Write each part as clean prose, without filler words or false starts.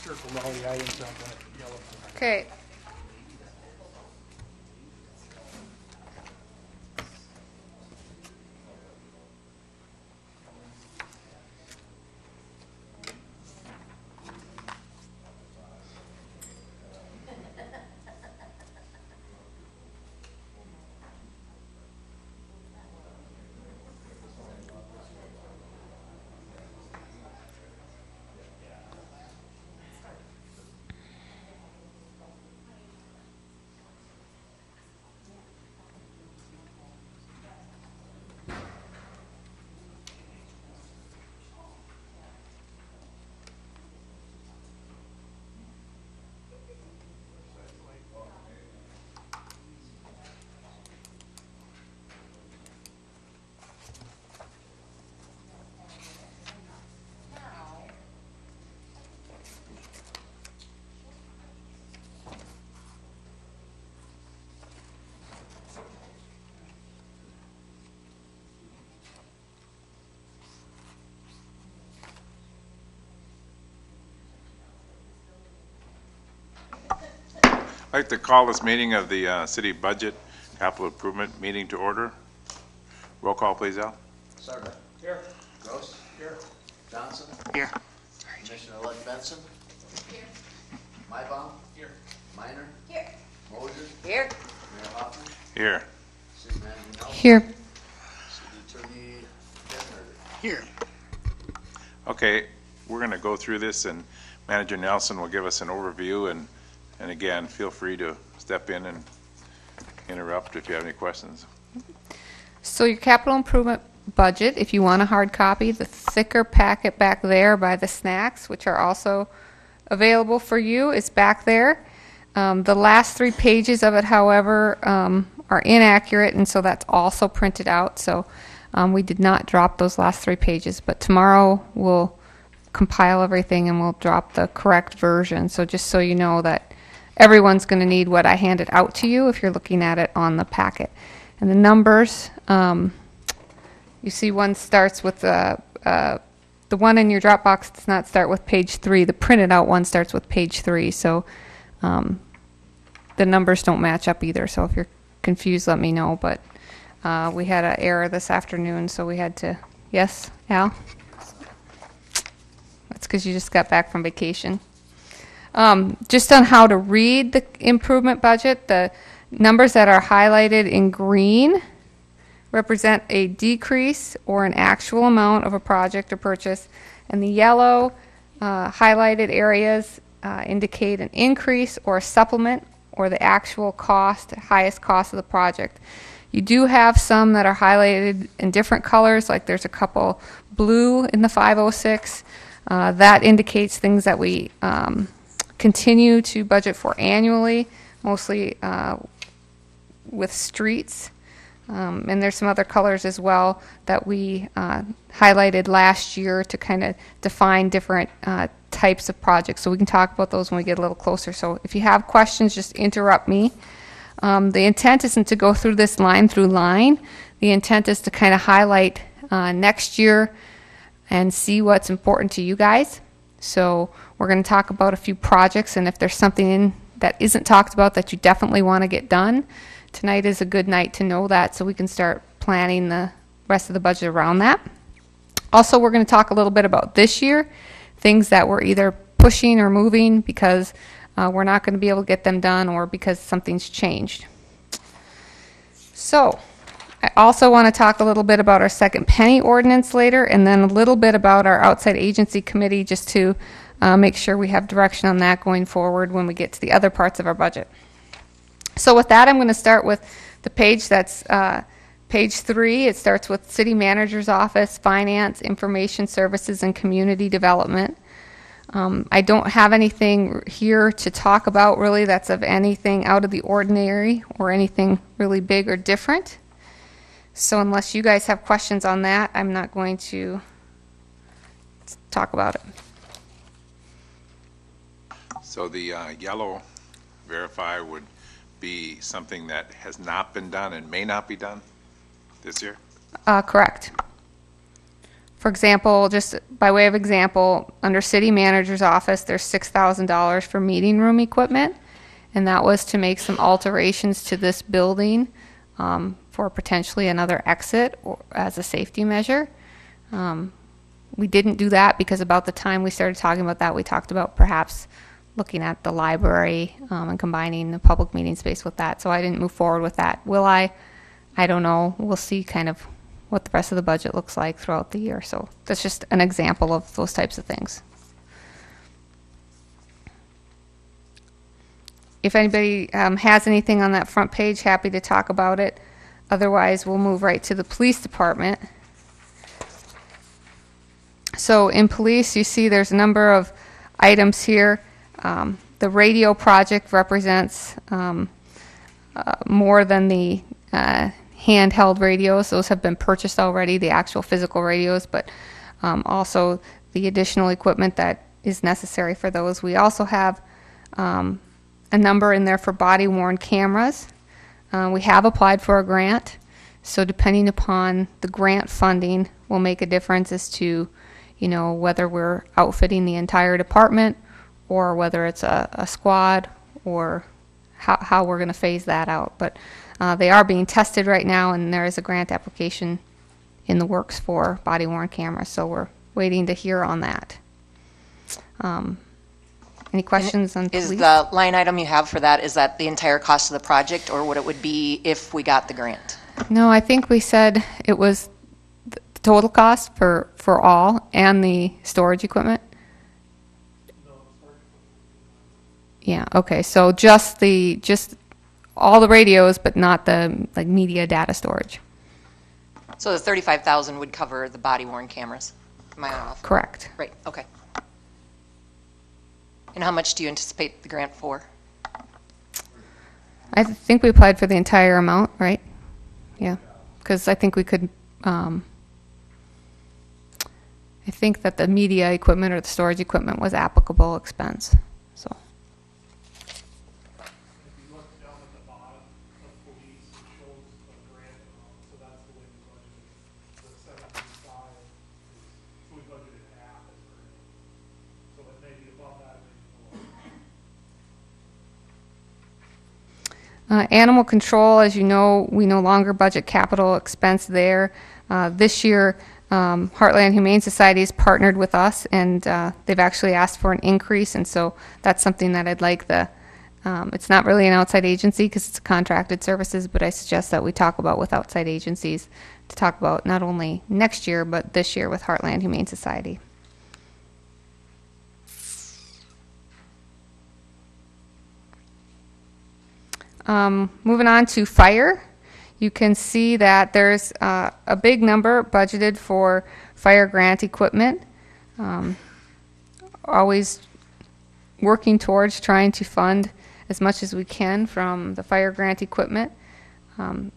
circled all the items on the yellow. Okay. I'd like to call this meeting of the City Budget Capital Improvement meeting to order. Roll call, please, Al. Sargent. Here. Gross. Here. Johnson. Here. Commissioner-elect Benson. Here. Mybom. Here. Minor. Here. Moses. Here. Mayor Hoffman. Here. City Manager Nelson. Here. City Attorney Detmer. Here. Okay, we're going to go through this, and Manager Nelson will give us an overview, and again, feel free to step in and interrupt if you have any questions. So your capital improvement budget, if you want a hard copy, the thicker packet back there by the snacks, which are also available for you, is back there. The last 3 pages of it, however, are inaccurate, and so that's also printed out. So we did not drop those last 3 pages, but tomorrow we'll compile everything and we'll drop the correct version. So just so you know that everyone's going to need what I handed out to you if you're looking at it on the packet. And the numbers, you see one starts with the one in your Dropbox does not start with page 3. The printed out one starts with page 3. So the numbers don't match up either. So if you're confused, let me know. But we had an error this afternoon, so we had to, yes, Al? That's because you just got back from vacation. Just on how to read the improvement budget, the numbers that are highlighted in green represent a decrease or an actual amount of a project or purchase, and the yellow highlighted areas indicate an increase or a supplement or the actual cost, highest cost of the project. You do have some that are highlighted in different colors, like there's a couple blue in the 506. That indicates things that we continue to budget for annually, mostly with streets. And there's some other colors as well that we highlighted last year to kind of define different types of projects. So we can talk about those when we get a little closer. So if you have questions, just interrupt me. The intent isn't to go through this line through line. The intent is to kind of highlight next year and see what's important to you guys. So we're going to talk about a few projects, and if there's something in that isn't talked about that you definitely want to get done, tonight is a good night to know that so we can start planning the rest of the budget around that. Also, we're going to talk a little bit about this year, things that we're either pushing or moving because we're not going to be able to get them done or because something's changed. So I also want to talk a little bit about our second penny ordinance later, and then a little bit about our outside agency committee just to make sure we have direction on that going forward when we get to the other parts of our budget. So with that, I'm going to start with the page that's page 3. It starts with City Manager's Office, Finance, Information Services, and Community Development. I don't have anything here to talk about really that's of anything out of the ordinary or anything really big or different. So unless you guys have questions on that, I'm not going to talk about it. So the yellow verify would be something that has not been done and may not be done this year? Correct. For example, just by way of example, under city manager's office, there's $6,000 for meeting room equipment, and that was to make some alterations to this building for potentially another exit or as a safety measure. We didn't do that because about the time we started talking about that, we talked about perhaps looking at the library and combining the public meeting space with that. So I didn't move forward with that. Will I? I don't know. We'll see kind of what the rest of the budget looks like throughout the year. So that's just an example of those types of things. If anybody has anything on that front page, happy to talk about it. Otherwise, we'll move right to the police department. So in police, you see there's a number of items here. The radio project represents more than the handheld radios. Those have been purchased already, the actual physical radios, but also the additional equipment that is necessary for those. We also have a number in there for body-worn cameras. We have applied for a grant, so depending upon the grant funding will make a difference as to, you know, whether we're outfitting the entire department or whether it's a squad or how we're going to phase that out. But they are being tested right now, and there is a grant application in the works for body-worn cameras, so we're waiting to hear on that. Any questions on police? Is the line item you have for that, is that the entire cost of the project, or what it would be if we got the grant? No, I think we said it was the total cost for all and the storage equipment. Yeah, okay, so just all the radios, but not the like media data storage. So the 35,000 would cover the body-worn cameras? Am I off? Correct. Right, okay. And how much do you anticipate the grant for? I think we applied for the entire amount, right? Yeah, because I think we could, I think that the media equipment or the storage equipment was applicable expense, so. If you look down at the bottom of police, it shows a grant amount, so that's the way we budgeted. The 75 is, so we budgeted half as grant. So it may be above that, it may be below. Animal control, as you know, we no longer budget capital expense there. This year, Heartland Humane Society has partnered with us, and they've actually asked for an increase, and so that's something that I'd like it's not really an outside agency because it's contracted services, but I suggest that we talk about with outside agencies to talk about not only next year, but this year with Heartland Humane Society. Moving on to fire, you can see that there's a big number budgeted for fire grant equipment. Always working towards trying to fund as much as we can from the fire grant equipment.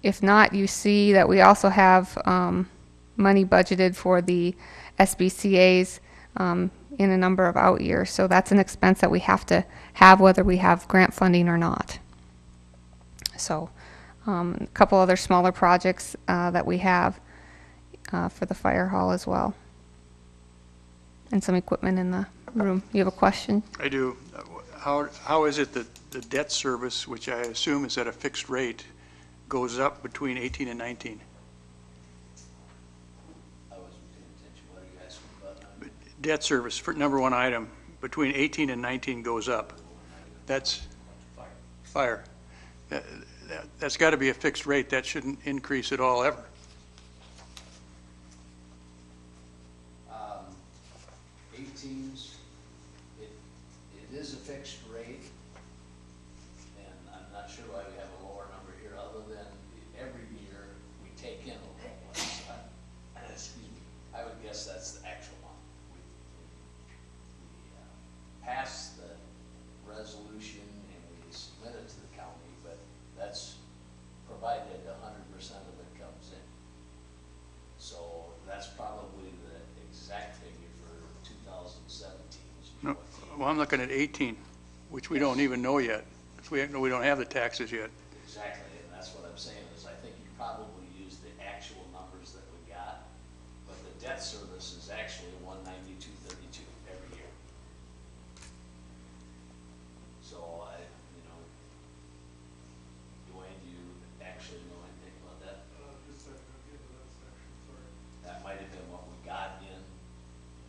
If not, you see that we also have money budgeted for the SBCA's in a number of out years. So that's an expense that we have to have whether we have grant funding or not. So a couple other smaller projects that we have for the fire hall as well. And some equipment in the room. You have a question? I do. How is it that the debt service, which I assume is at a fixed rate, goes up between 18 and 19? I wasn't paying attention. What are you asking about? Debt service, for number one item, between 18 and 19 goes up. That's fire. That's got to be a fixed rate. That shouldn't increase at all ever. 18s, it is a fixed rate, and I'm not sure why we have a lower number here, other than every year we take in a little less. Excuse me, I would guess that's the actual one. We pass the resolution and we submit it to the county, but that's provided 100% of it comes in. So that's probably the exact figure for 2017. No, well, I'm looking at 18, which we don't even know yet. We don't have the taxes yet. Exactly, and that's what I'm saying, is I think you probably use the actual numbers that we got, but the debt service actually 192.32 every year. So Dwayne, do you actually know anything about that? Just a second, get to that section, sorry. That might have been what we got in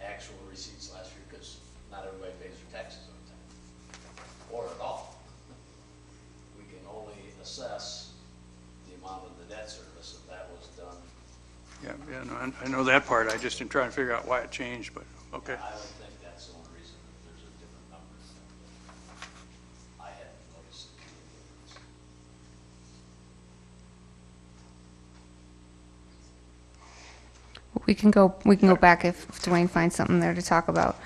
actual receipts last year, because not everybody pays their taxes on time, or at all. We can only assess the amount of the debt service if that was done. Yeah, no, I know that part. I just been trying to figure out why it changed, but, okay. I would think that's the only reason that there's a different number. I hadn't noticed the difference. We can go back if Dwayne finds something there to talk about.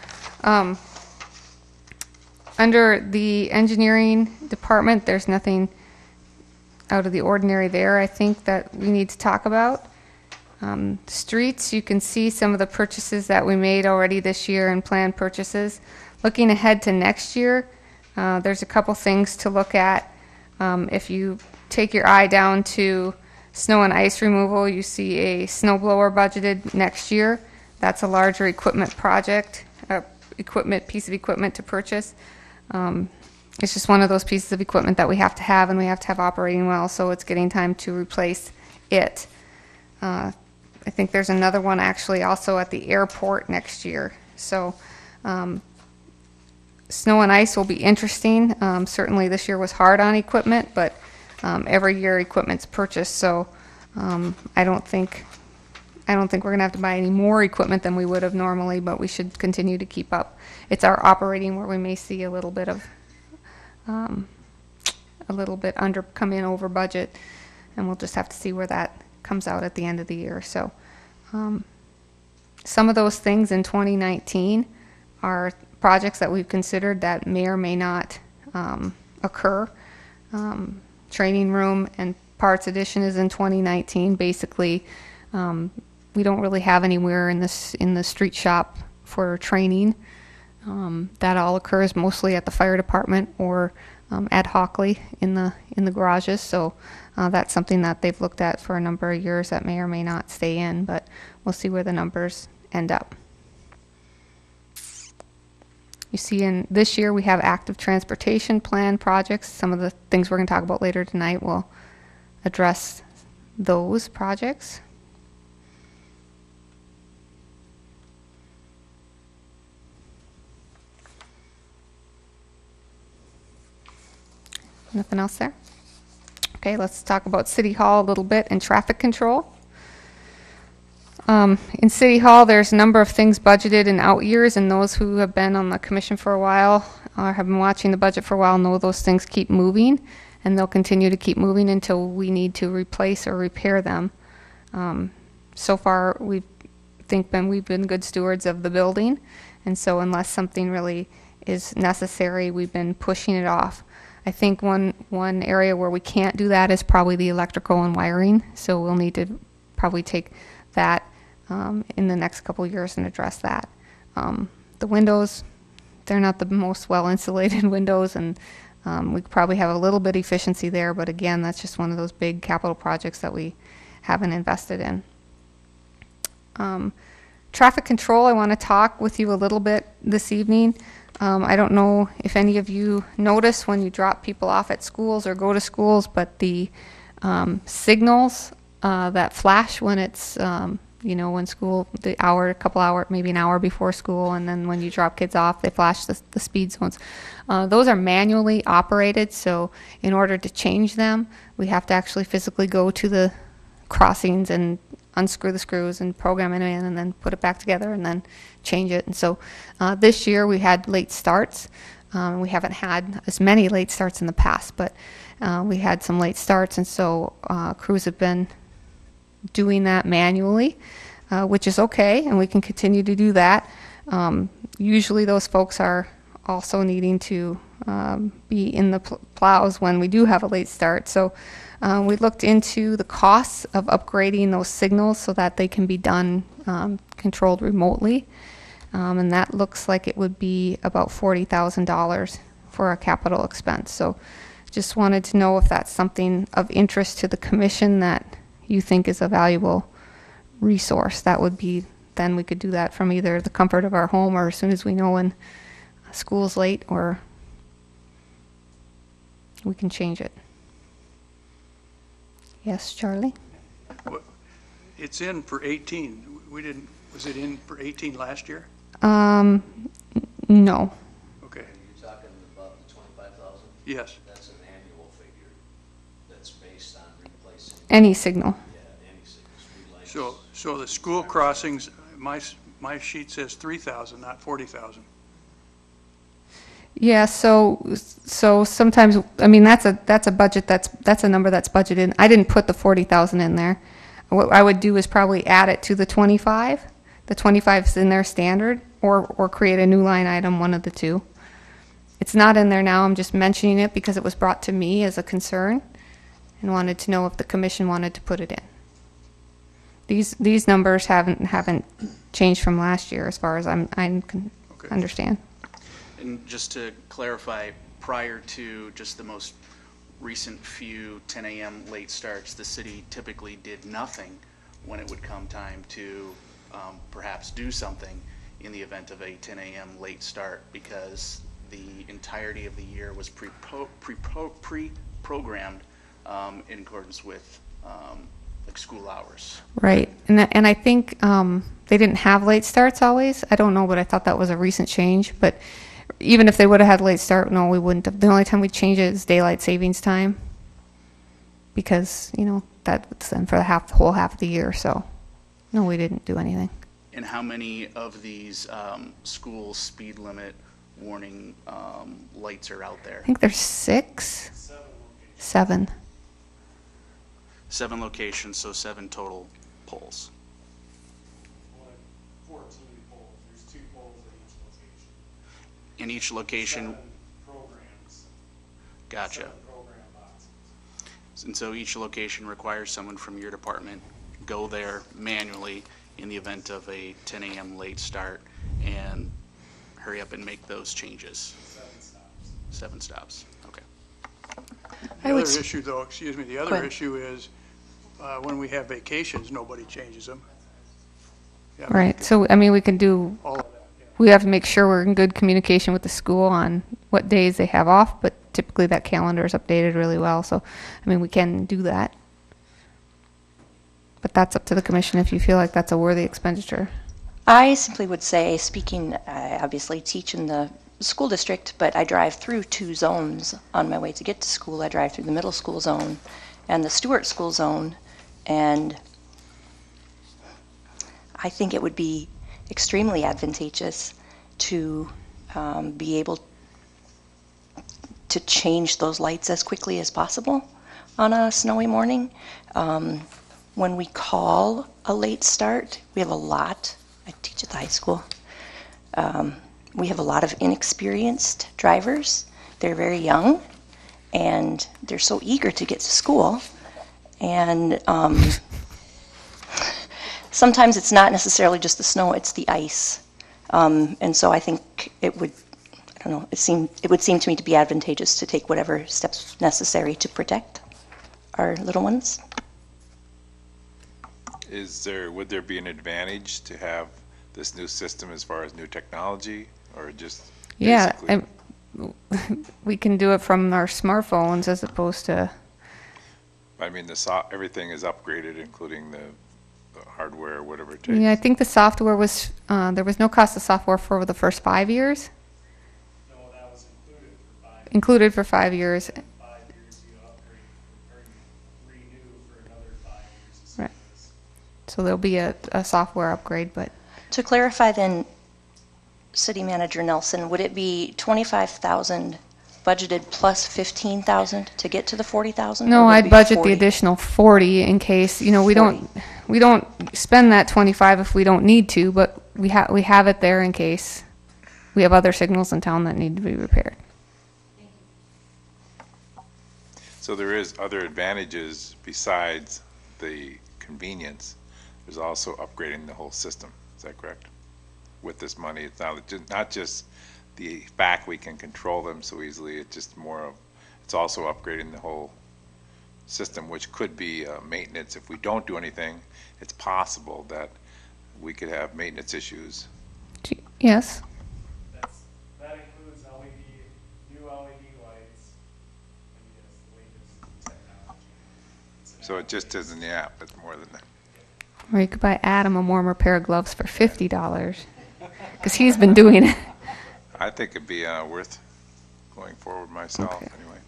Under the engineering department, there's nothing out of the ordinary there, I think, that we need to talk about. Streets, you can see some of the purchases that we made already this year and planned purchases. Looking ahead to next year, there's a couple things to look at. If you take your eye down to snow and ice removal, you see a snow blower budgeted next year. That's a larger equipment project, piece of equipment to purchase. It's just one of those pieces of equipment that we have to have, and we have to have operating well, so it's getting time to replace it. I think there's another one actually also at the airport next year. So snow and ice will be interesting. Certainly this year was hard on equipment, but every year equipment's purchased, so I don't think we're going to have to buy any more equipment than we would have normally, but we should continue to keep up. It's our operating where we may see a little bit come in over budget, and we'll just have to see where that comes out at the end of the year. So some of those things in 2019 are projects that we've considered that may or may not occur. Training room and parts addition is in 2019. Basically, we don't really have anywhere in the street shop for training. That all occurs mostly at the fire department or ad hocly in the garages. So that's something that they've looked at for a number of years that may or may not stay in, but we'll see where the numbers end up. You see in this year we have active transportation plan projects. Some of the things we're going to talk about later tonight will address those projects. Nothing else there? Okay, let's talk about City Hall a little bit and traffic control. In City Hall, there's a number of things budgeted in out years, and those who have been on the commission for a while or have been watching the budget for a while know those things keep moving, and they'll continue to keep moving until we need to replace or repair them. So far, we've been good stewards of the building, and so unless something really is necessary, we've been pushing it off. I think one area where we can't do that is probably the electrical and wiring, so we'll need to probably take that in the next couple of years and address that. The windows, they're not the most well insulated windows, and we could probably have a little bit efficiency there, but again, that's just one of those big capital projects that we haven't invested in. Traffic control, I want to talk with you a little bit this evening. I don't know if any of you notice when you drop people off at schools or go to schools, but the signals that flash when it's, when school, maybe an hour before school, and then when you drop kids off, they flash the speed zones. Those are manually operated, so in order to change them, we have to actually physically go to the crossings and unscrew the screws and program it in and then put it back together and then change it. And so this year we had late starts. We haven't had as many late starts in the past, but we had some late starts, and so crews have been doing that manually, which is okay, and we can continue to do that. Usually those folks are also needing to be in the plows when we do have a late start. So we looked into the costs of upgrading those signals so that they can be done controlled remotely, and that looks like it would be about $40,000 for a capital expense. So just wanted to know if that's something of interest to the commission that you think is a valuable resource. That would be then we could do that from either the comfort of our home or as soon as we know when school's late, or we can change it. Yes, Charlie? It's in for 18. We didn't, was it in for 18 last year? No. Okay, You're talking about the 25,000? yes. That's an annual figure that's based on replacing, Any signal. any street lights. So the school crossings, my sheet says 3,000, not 40,000. Yeah, so sometimes, I mean, that's a budget, that's a number that's budgeted. I didn't put the 40,000 in there. What I would do is probably add it to the 25. The 25 is in there standard, or create a new line item, one of the two. It's not in there now, I'm just mentioning it because it was brought to me as a concern and wanted to know if the commission wanted to put it in. These numbers haven't changed from last year as far as I can Okay. understand. And just to clarify, prior to just the most recent few 10 a.m. late starts, the city typically did nothing when it would come time to perhaps do something in the event of a 10 a.m. late start, because the entirety of the year was pre-programmed in accordance with like school hours. Right, and I think they didn't have late starts always. I don't know, but I thought that was a recent change. But even if they would have had late start, no, we wouldn't have. The only time we change it is daylight savings time, because that's then for the whole half of the year. So no, we didn't do anything. And how many of these school speed limit warning lights are out there? I think there's 6, 7. 7 locations, so 7 total poles. Like 14 poles, there's 2 poles at each location. In each location, 7 programs. gotcha. 7 program boxes. And so each location requires someone from your department go there manually in the event of a 10 a.m. late start and hurry up and make those changes. 7 stops. 7 stops, okay. The I would other s- issue, though, excuse me, the Go other ahead. issue is when we have vacations, nobody changes them. Yeah, Right. So I mean, we can do. All of that, yeah. We have to make sure we're in good communication with the school on what days they have off, but typically that calendar is updated really well. So, I mean, we can do that. But that's up to the commission if you feel like that's a worthy expenditure. I simply would say, speaking, I obviously teach in the school district, but I drive through 2 zones on my way to get to school. I drive through the middle school zone and the Stewart school zone, and I think it would be extremely advantageous to be able to change those lights as quickly as possible on a snowy morning. When we call a late start, we have a lot. I teach at the high school. We have a lot of inexperienced drivers. They're very young, and they're so eager to get to school. And sometimes it's not necessarily just the snow, it's the ice. And so I think it would, I don't know, it would seem to me to be advantageous to take whatever steps necessary to protect our little ones. Would there be an advantage to have this new system as far as new technology, or just Yeah, basically? we can do it from our smartphones as opposed to. I mean, everything is upgraded, including the hardware, whatever it takes. Yeah, I think the software was there was no cost of software for the first 5 years. No, that was included for 5 years. Included for 5 years. 5 years you upgrade or you renew for another 5 years. as Right. soon as- So there'll be a software upgrade, but To clarify then, City Manager Nelson, would it be 25,000 budgeted plus 15,000 to get to the 40,000? no, or would it I'd be budget 40? the additional 40 in case, we 40. don't spend that 25 if we don't need to, but we have it there in case we have other signals in town that need to be repaired. So there is other advantages besides the convenience. There's also upgrading the whole system. Is that correct? With this money, it's not just the fact we can control them so easily. It's just it's also upgrading the whole system, which could be maintenance. If we don't do anything, it's possible that we could have maintenance issues. Yes. That includes new LED lights, and yes, the latest technology. So it just isn't the app, it's more than that. Or you could buy Adam a warmer pair of gloves for $50, because he's been doing it. I think it'd be worth going forward myself, Okay. anyway.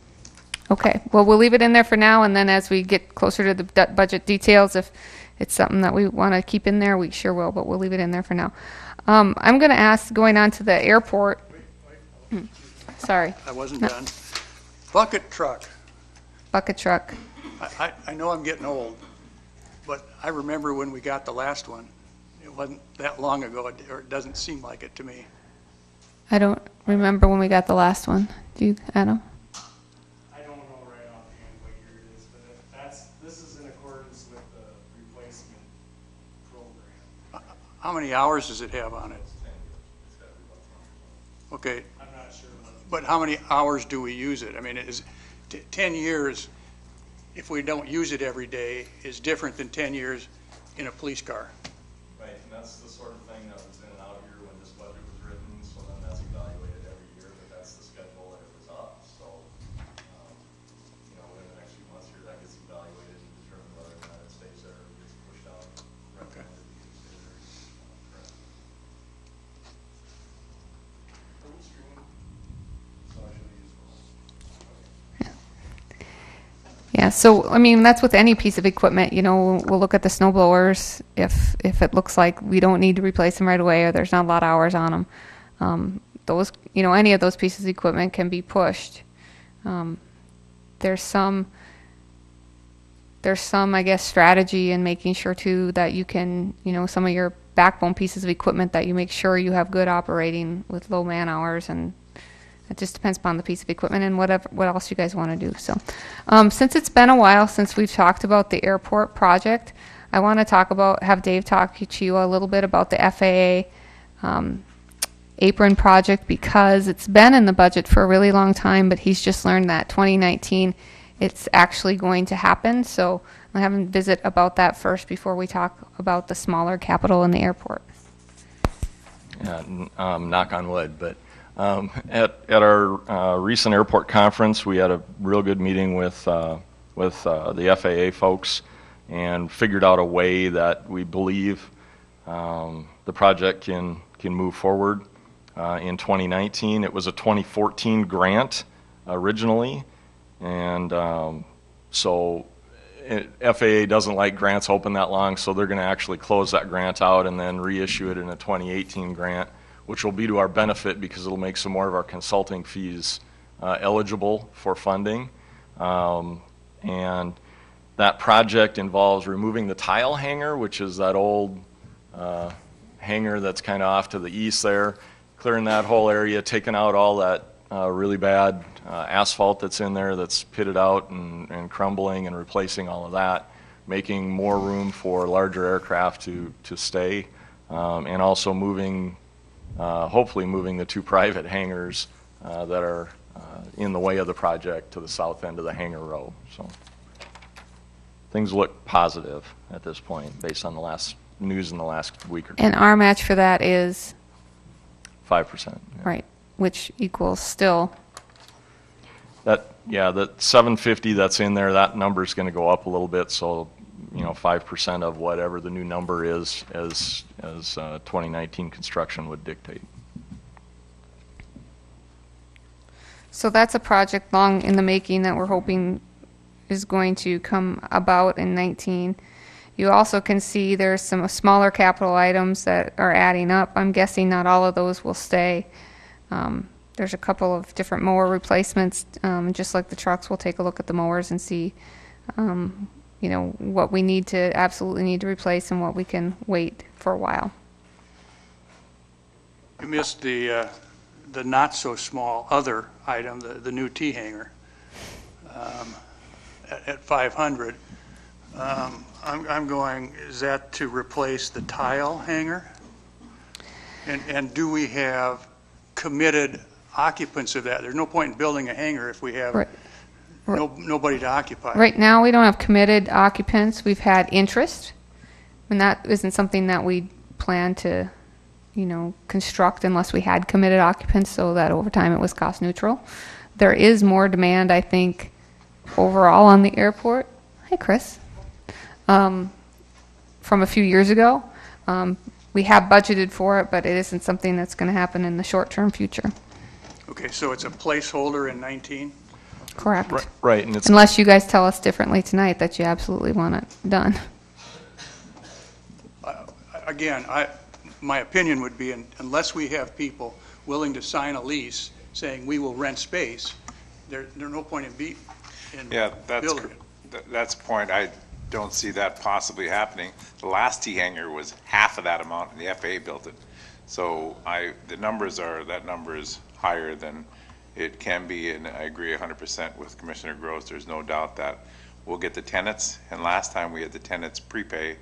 Okay, well, we'll leave it in there for now, and then as we get closer to the budget details, if it's something that we want to keep in there, we sure will, but we'll leave it in there for now. I'm going to ask, going on to the airport. Sorry, I wasn't done. Bucket truck. bucket truck. I know I'm getting old, but I remember when we got the last one. It wasn't that long ago, or it doesn't seem like it to me. I don't remember when we got the last one. Do you, Adam? I don't know right offhand what year it is, but this is in accordance with the replacement program. How many hours does it have on it? Okay, I'm not sure what. but how many hours do we use it? I mean, 10 years, if we don't use it every day, is different than 10 years in a police car. Right, and that's the sort of thing that was in and out here when this budget was written, so then that's evaluated every year, but that's the schedule that it was up, so, within the next few months here, that gets evaluated and determined whether or not it stays there or gets pushed out. Okay. Recommended to stay there. Correct. So I should use one. Yeah, so, I mean, that's with any piece of equipment, we'll look at the snow blowers, if it looks like we don't need to replace them right away, or there's not a lot of hours on them. Those, any of those pieces of equipment can be pushed. There's some, I guess, strategy in making sure too that you can, some of your backbone pieces of equipment that you make sure you have good operating with low man hours, and it just depends upon the piece of equipment and what else you guys want to do. So, since it's been a while since we've talked about the airport project, I want to have Dave talk to you a little bit about the FAA apron project, because it's been in the budget for a really long time, but he's just learned that 2019 it's actually going to happen. So I'll have him visit about that first before we talk about the smaller capital in the airport. Yeah, knock on wood, but at our recent airport conference, we had a real good meeting with the FAA folks, and figured out a way that we believe the project can move forward in 2019. It was a 2014 grant originally, and so FAA doesn't like grants open that long, so they're going to actually close that grant out and then reissue it in a 2018 grant, which will be to our benefit because it'll make some more of our consulting fees eligible for funding. And that project involves removing the tile hangar, which is that old hangar that's kind of off to the east there, clearing that whole area, taking out all that really bad asphalt that's in there that's pitted out and crumbling, and replacing all of that, making more room for larger aircraft to stay, and also hopefully moving the two private hangars that are in the way of the project to the south end of the hangar row. So things look positive at this point based on the last news in the last week or two. And our match for that is 5%. Yeah. right, which equals still. That 750 that's in there, that number is going to go up a little bit. So 5% of whatever the new number is as 2019 construction would dictate. So that's a project long in the making that we're hoping is going to come about in 19. You also can see there's some smaller capital items that are adding up. I'm guessing not all of those will stay. There's a couple of different mower replacements. Just like the trucks, we'll take a look at the mowers and see what we absolutely need to replace and what we can wait for a while. You missed the not so small other item, the new T hangar at 500. I'm going, is that to replace the tile hangar? And do we have committed occupants of that? There's no point in building a hangar if we have Right. nobody to occupy. Right now, we don't have committed occupants. We've had interest, and that isn't something that we plan to, construct unless we had committed occupants, so that over time it was cost neutral. There is more demand, I think, overall on the airport. Hi, Chris. From a few years ago. We have budgeted for it, but it isn't something that's going to happen in the short-term future. Okay, so it's a placeholder in 19? Correct. Right, and it's Unless you guys tell us differently tonight that you absolutely want it done. Again, my opinion would be unless we have people willing to sign a lease saying we will rent space, there's no point in Yeah, building it. that's the point. I don't see that possibly happening. The last T hangar was half of that amount, and the FAA built it. So that number is higher than it can be, and I agree 100% with Commissioner Gross. There's no doubt that we'll get the tenants, and last time we had the tenants prepay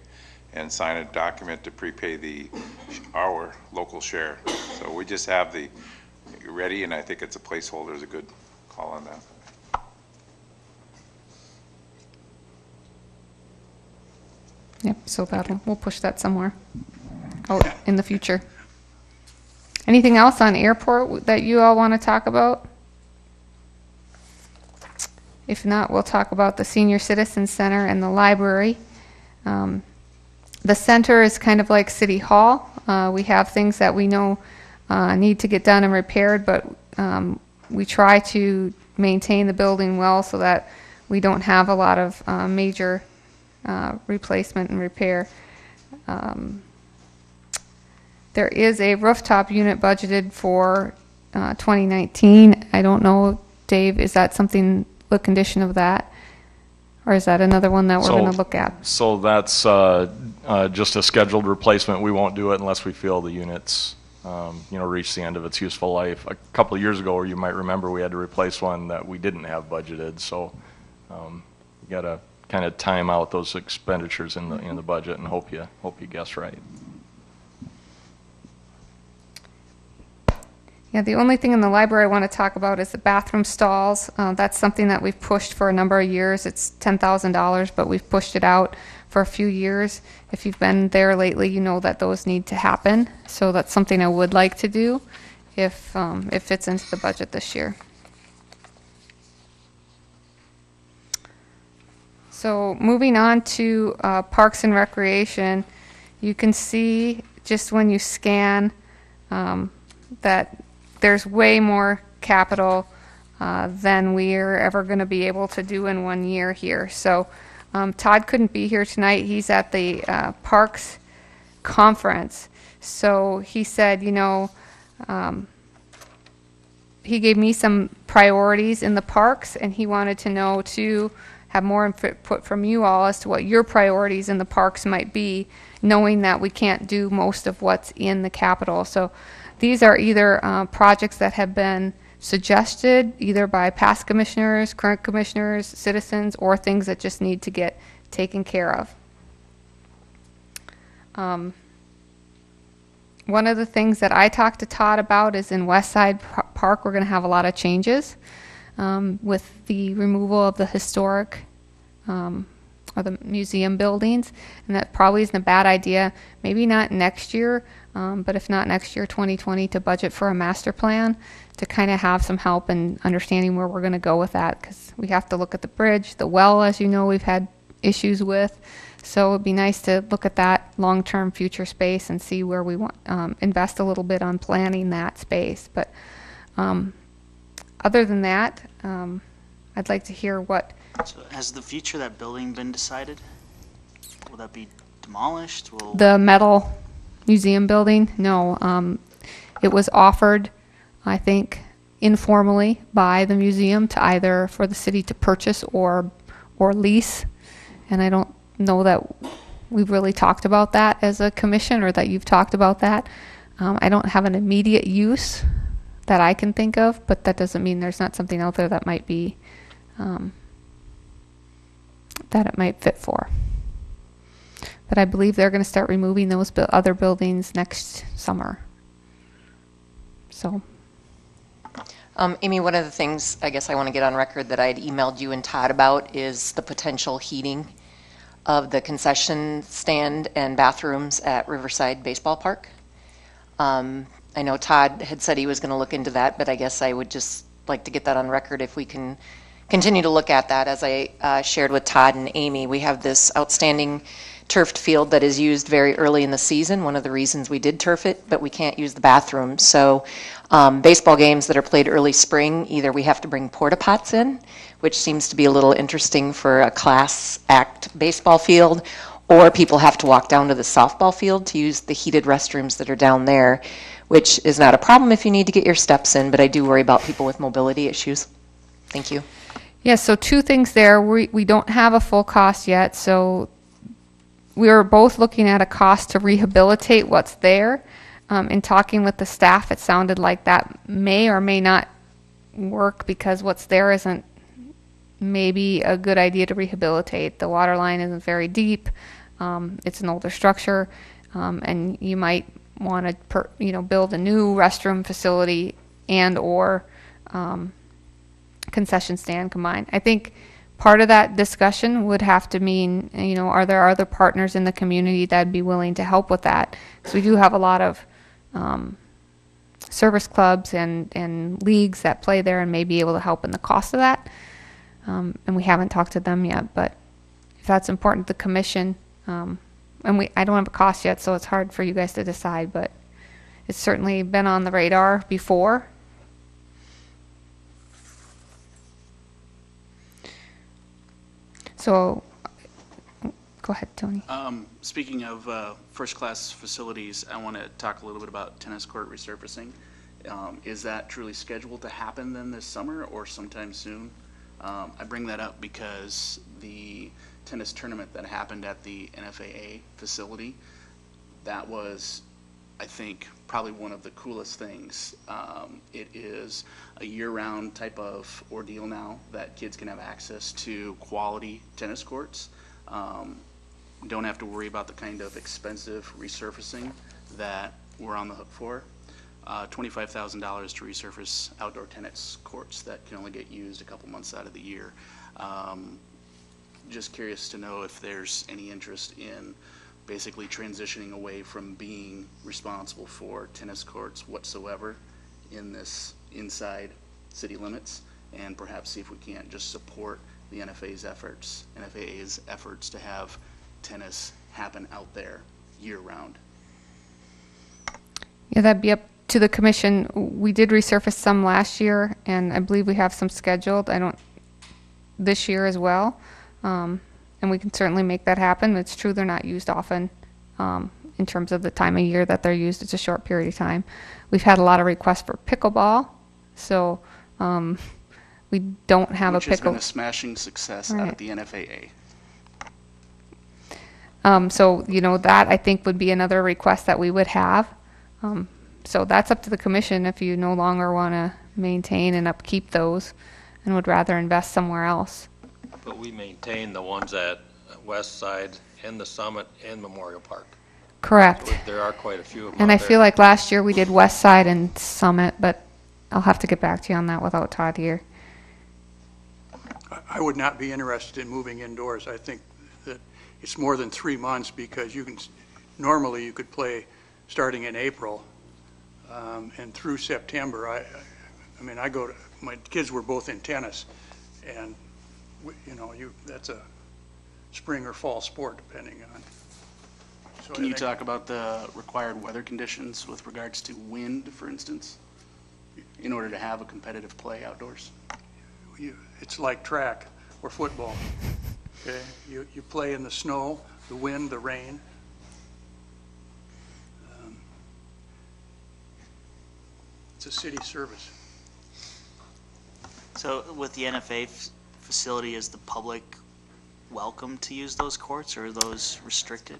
and sign a document to prepay our local share. So we just have the ready, and I think it's a placeholder is a good call on that. Yep, so we'll push that somewhere out in the future. Anything else on airport that you all want to talk about? If not, we'll talk about the Senior Citizen Center and the library. The center is kind of like City Hall. We have things that we know need to get done and repaired, but we try to maintain the building well so that we don't have a lot of major replacement and repair. There is a rooftop unit budgeted for 2019. I don't know, Dave, is that something, the condition of that? Or is that another one that we're going to look at? So that's just a scheduled replacement. We won't do it unless we feel the unit's reach the end of its useful life. A couple of years ago, you might remember, we had to replace one that we didn't have budgeted. So you got to kind of time out those expenditures in the budget and hope you guess right. Yeah, the only thing in the library I want to talk about is the bathroom stalls. That's something that we've pushed for a number of years. It's $10,000, but we've pushed it out for a few years. If you've been there lately, you know that those need to happen. So that's something I would like to do if it fits into the budget this year. So moving on to Parks and Recreation, you can see just when you scan that there's way more capital than we're ever going to be able to do in 1 year here. So Todd couldn't be here tonight. He's at the Parks Conference. So he said, he gave me some priorities in the parks, and he wanted to know, too, have more input from you all as to what your priorities in the parks might be, knowing that we can't do most of what's in the capital. So these are either projects that have been suggested either by past commissioners, current commissioners, citizens, or things that just need to get taken care of. One of the things that I talked to Todd about is in West Side Park, we're going to have a lot of changes with the removal of the historic or the museum buildings, and that probably isn't a bad idea. Maybe not next year, but if not next year, 2020, to budget for a master plan to kind of have some help in understanding where we're going to go with that, because we have to look at the bridge, the well, as you know, we've had issues with. So it'd be nice to look at that long-term future space and see where we want invest a little bit on planning that space. But other than that, I'd like to hear what. So has the future of that building been decided? Will that be demolished? The metal museum building? No. It was offered, I think, informally by the museum to either for the city to purchase or lease. And I don't know that we've really talked about that as a commission, or that you've talked about that. I don't have an immediate use that I can think of, but that doesn't mean there's not something out there that might be that it might fit for. But I believe they're going to start removing those other buildings next summer. So. Amy, one of the things I guess I want to get on record that I had emailed you and Todd about is the potential heating of the concession stand and bathrooms at Riverside Baseball Park. I know Todd had said he was going to look into that, but I guess I would just like to get that on record if we can continue to look at that. As I shared with Todd and Amy, we have this outstanding turfed field that is used very early in the season. One of the reasons we did turf it, but we can't use the bathrooms. So baseball games that are played early spring, either we have to bring porta pots in, which seems to be a little interesting for a class act baseball field, or people have to walk down to the softball field to use the heated restrooms that are down there, which is not a problem if you need to get your steps in, but I do worry about people with mobility issues. Thank you. Yes, so two things there. We don't have a full cost yet, so we are both looking at a cost to rehabilitate what's there. In talking with the staff, it sounded like that may or may not work because what's there isn't maybe a good idea to rehabilitate. The water line isn't very deep. It's an older structure, and you might want to build a new restroom facility and or concession stand combined. I think part of that discussion would have to mean, are there other partners in the community that'd be willing to help with that? Because we do have a lot of service clubs and leagues that play there and may be able to help in the cost of that. And we haven't talked to them yet, but if that's important to the commission, and I don't have a cost yet, so it's hard for you guys to decide, but it's certainly been on the radar before. So, go ahead, Tony. Speaking of first-class facilities, I want to talk a little bit about tennis court resurfacing. Is that truly scheduled to happen then this summer or sometime soon? I bring that up because the tennis tournament that happened at the NFAA facility, that was, I think, probably one of the coolest things. It is a year-round type of ordeal now that kids can have access to quality tennis courts. Don't have to worry about the kind of expensive resurfacing that we're on the hook for. $25,000 to resurface outdoor tennis courts that can only get used a couple months out of the year. Just curious to know if there's any interest in basically transitioning away from being responsible for tennis courts whatsoever in this inside city limits, and perhaps see if we can't just support the NFAA's efforts to have tennis happen out there year-round. Yeah, that'd be up to the commission. We did resurface some last year, and I believe we have some scheduled. This year as well, and we can certainly make that happen. It's true they're not used often in terms of the time of year that they're used. It's a short period of time. We've had a lot of requests for pickleball, so we don't have Which a has been a smashing success out of the NFAA. So that I think would be another request that we would have. So that's up to the commission if you no longer want to maintain and upkeep those and would rather invest somewhere else. But we maintain the ones at West Side and the Summit and Memorial Park. Correct. So there are quite a few of them And out I there. feel like last year we did West Side and Summit, but I'll have to get back to you on that without Todd here. I would not be interested in moving indoors. I think that it's more than 3 months because normally you could play starting in April and through September. I mean, my kids were both in tennis, and that's a spring or fall sport depending on. So Can you talk about the required weather conditions with regards to wind, for instance, in order to have a competitive play outdoors? It's like track or football. Okay, you play in the snow, the wind, the rain. It's a city service. So with the NFA facility, is the public welcome to use those courts, or are those restricted?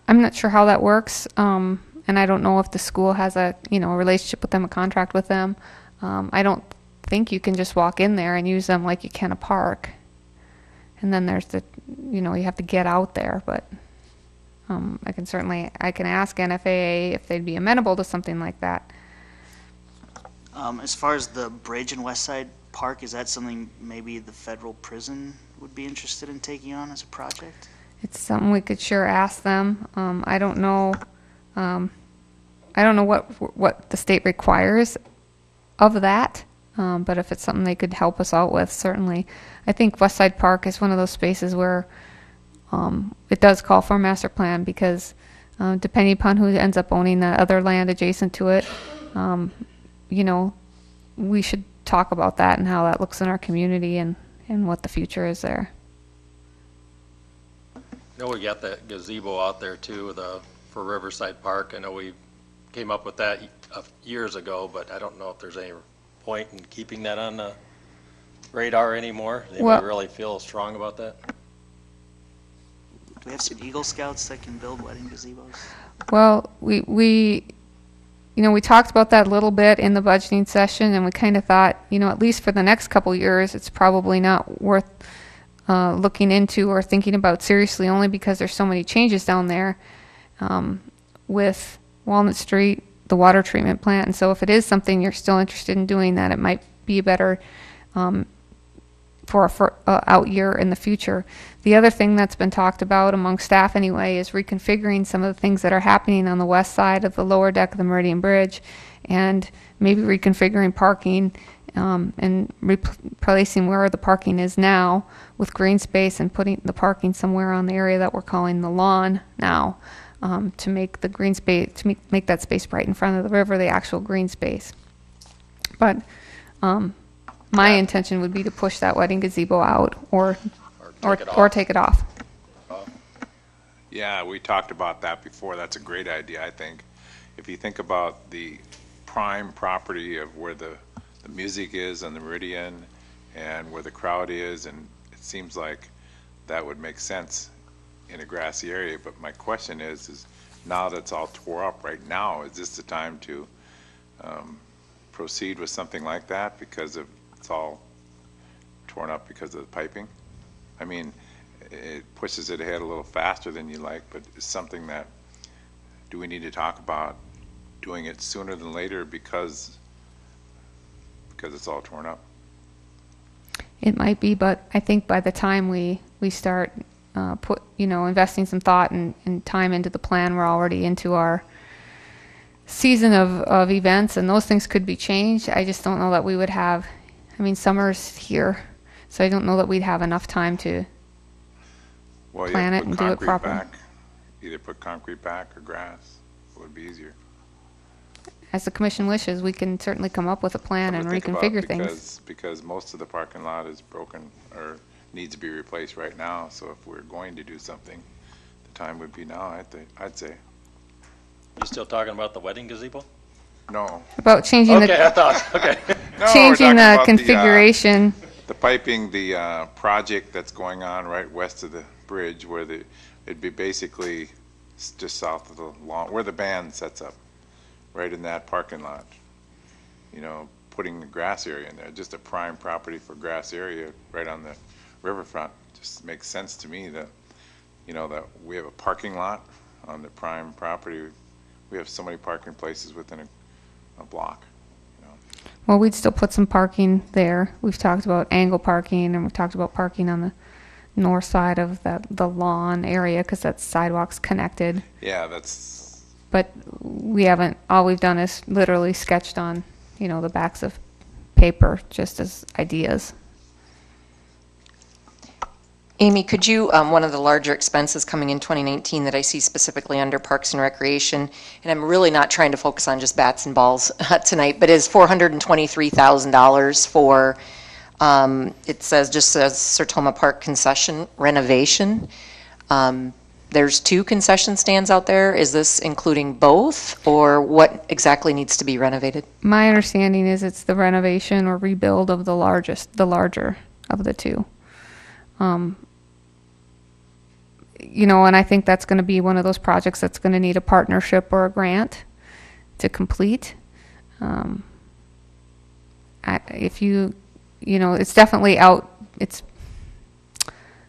I'm not sure how that works, and I don't know if the school has a relationship with them, a contract with them. I don't think you can just walk in there and use them like you can a park. And then there's you have to get out there, but I can ask NFAA if they'd be amenable to something like that. As far as the bridge in West Side Park, is that something maybe the federal prison would be interested in taking on as a project? it's something we could sure ask them. I don't know what the state requires of that, but if it's something they could help us out with, certainly. I think West Side Park is one of those spaces where it does call for a master plan, because depending upon who ends up owning the other land adjacent to it, we should talk about that and how that looks in our community and what the future is there. I know we got that gazebo out there too, for Riverside Park. I know we came up with that years ago, but I don't know if there's any point in keeping that on the radar anymore. Anybody really feel strong about that? Do we have some Eagle Scouts that can build wedding gazebos? Well, we talked about that a little bit in the budgeting session, and we kind of thought, at least for the next couple years, it's probably not worth looking into or thinking about seriously, only because there's so many changes down there with Walnut Street, the water treatment plant. And so if it is something you're still interested in doing, that it might be better for out year in the future. The other thing that's been talked about among staff anyway is reconfiguring some of the things that are happening on the west side of the lower deck of the Meridian Bridge, and maybe reconfiguring parking and replacing where the parking is now with green space, and putting the parking somewhere on the area that we're calling the lawn now, to make the green space, to make that space right in front of the river the actual green space. But my intention would be to push that wedding gazebo out, or take it off. Yeah, we talked about that before. That's a great idea, I think. If you think about the prime property of where the music is on the Meridian and where the crowd is, and it seems like that would make sense in a grassy area. But my question is now that it's all tore up right now, is this the time to proceed with something like that, because it's all torn up because of the piping? I mean, it pushes it ahead a little faster than you like, but it's something that, do we need to talk about doing it sooner than later because it's all torn up? It might be, but I think by the time we start investing some thought and time into the plan, we're already into our season of events, and those things could be changed. I just don't know that we would have, summer's here, so I don't know that we'd have enough time to plan it and do it properly. Either put concrete back or grass. It would be easier. As the commission wishes, we can certainly come up with a plan and reconfigure things. Because most of the parking lot is broken or needs to be replaced right now. So if we're going to do something, the time would be now, I'd say. You still talking about the wedding gazebo? No. About changing I thought, okay. No, changing the configuration. The piping, the project that's going on right west of the bridge, where it'd be basically just south of the lawn, where the band sets up, right in that parking lot. Putting the grass area in there, just a prime property for grass area right on the riverfront. Just makes sense to me that, that we have a parking lot on the prime property. We have so many parking places within a block. Well, we'd still put some parking there. We've talked about angle parking, and we've talked about parking on the north side of the lawn area, because that sidewalk's connected. Yeah, that's... But we haven't, all we've done is literally sketched on, the backs of paper, just as ideas. Amy, could you, one of the larger expenses coming in 2019 that I see specifically under Parks and Recreation, and I'm really not trying to focus on just bats and balls tonight, but is $423,000 for, it says Sertoma Park concession renovation. There's 2 concession stands out there. Is this including both, or what exactly needs to be renovated? My understanding is it's the renovation or rebuild of the larger of the 2. And I think that's going to be one of those projects that's going to need a partnership or a grant to complete. It's definitely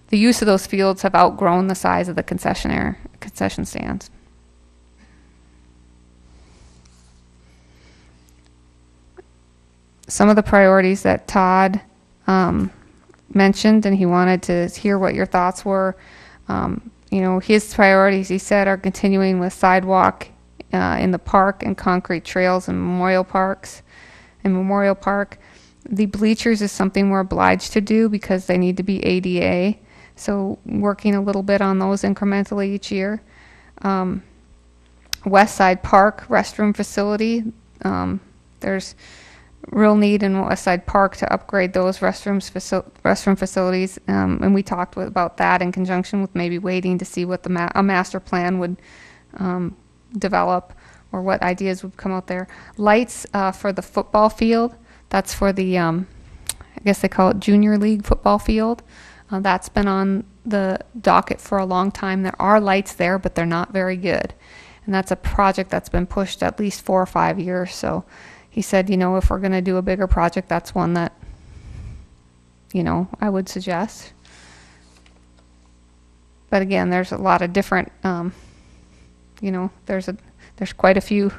the use of those fields have outgrown the size of the concession stands. Some of the priorities that Todd mentioned, and he wanted to hear what your thoughts were, his priorities, he said, are continuing with sidewalk in the park and concrete trails in Memorial Park. The bleachers is something we're obliged to do because they need to be ADA. So working a little bit on those incrementally each year. West Side Park restroom facility. There's real need in West Side Park to upgrade those restroom facilities, and we talked about that in conjunction with maybe waiting to see what a master plan would develop or what ideas would come out there. Lights for the football field. That's for the, I guess they call it Junior League football field. That's been on the docket for a long time. There are lights there, but they're not very good. And that's a project that's been pushed at least 4 or 5 years. So he said, if we're going to do a bigger project, that's one that, I would suggest. But again, there's a lot of different, there's quite a few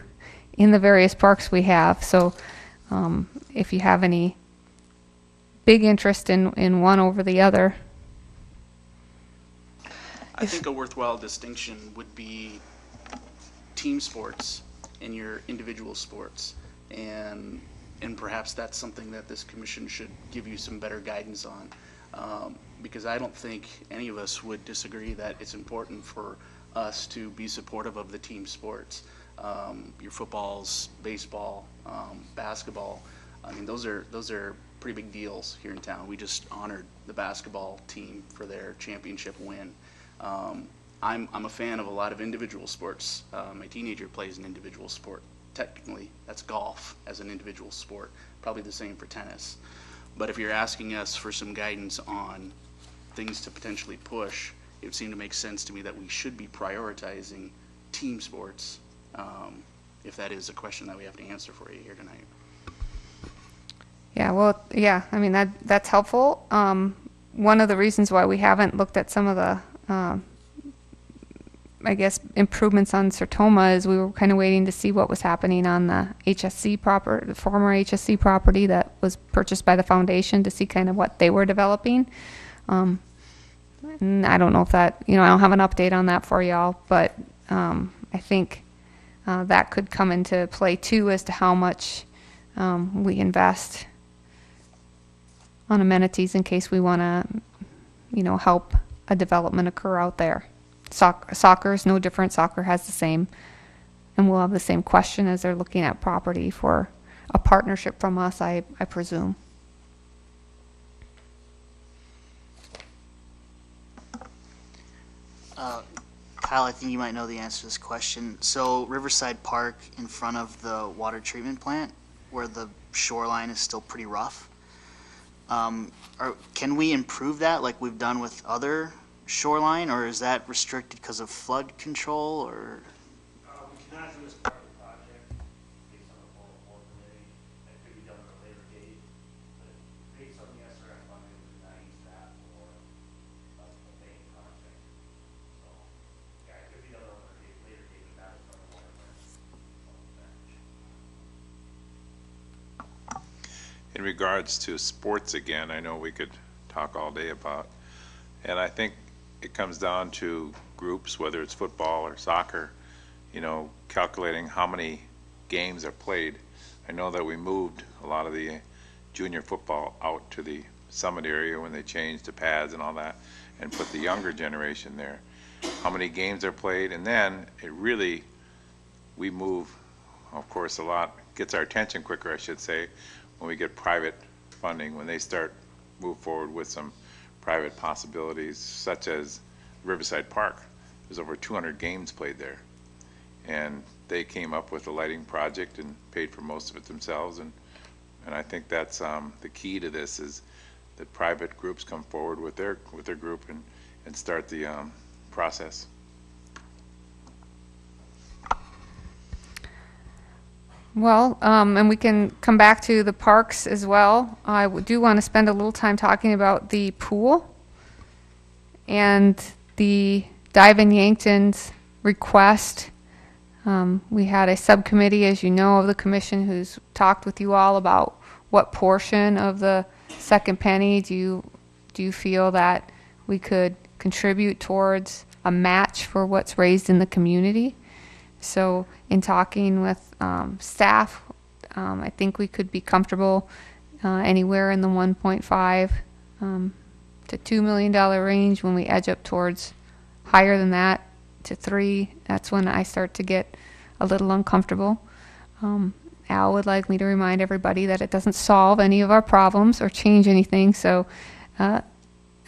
in the various parks we have. So if you have any big interest in one over the other. I think a worthwhile distinction would be team sports and your individual sports. And perhaps that's something that this commission should give you some better guidance on. Because I don't think any of us would disagree that it's important for us to be supportive of the team sports. Your footballs, baseball, basketball. I mean, those are pretty big deals here in town. We just honored the basketball team for their championship win. I'm a fan of a lot of individual sports. My teenager plays an individual sport. Technically, that's golf as an individual sport. Probably the same for tennis. But if you're asking us for some guidance on things to potentially push, it would seem to make sense to me that we should be prioritizing team sports, if that is a question that we have to answer for you here tonight. Yeah, I mean, that's helpful. One of the reasons why we haven't looked at some of the improvements on Sertoma is we were kind of waiting to see what was happening on the the former HSC property that was purchased by the foundation, to see kind of what they were developing. And I don't know if that, I don't have an update on that for y'all, but I think that could come into play too as to how much we invest on amenities in case we want to, help a development occur out there. Soccer is no different. Soccer has the same, and we'll have the same question as they're looking at property for a partnership from us, I presume. Kyle, I think you might know the answer to this question. So Riverside Park in front of the water treatment plant, where the shoreline is still pretty rough, can we improve that like we've done with other shoreline, or is that restricted because of flood control, or? We cannot do this part of the project based on the 404 committee. That could be done at a later date, but based on the SRF funding, we cannot use that for a main project. So, yeah, it could be done at a later date, but that is on the water plant. In regards to sports again, I know we could talk all day about, and I think it comes down to groups, whether it's football or soccer, calculating how many games are played. I know that we moved a lot of the junior football out to the summit area when they changed to pads and all that, and put the younger generation there. How many games are played, and then we move, of course, a lot, gets our attention quicker, I should say, when we get private funding, when they move forward with some private possibilities, such as Riverside Park. There's over 200 games played there. And they came up with a lighting project and paid for most of it themselves. And I think that's the key to this, is that private groups come forward with their group and start the process. Well, and we can come back to the parks as well. I do want to spend a little time talking about the pool and the Dive in Yankton's request. We had a subcommittee, as you know, of the commission who's talked with you all about what portion of the second penny do you feel that we could contribute towards a match for what's raised in the community. So in talking with staff, I think we could be comfortable anywhere in the 1.5 to $2 million range. When we edge up towards higher than that to 3, that's when I start to get a little uncomfortable. Al would like me to remind everybody that it doesn't solve any of our problems or change anything. So an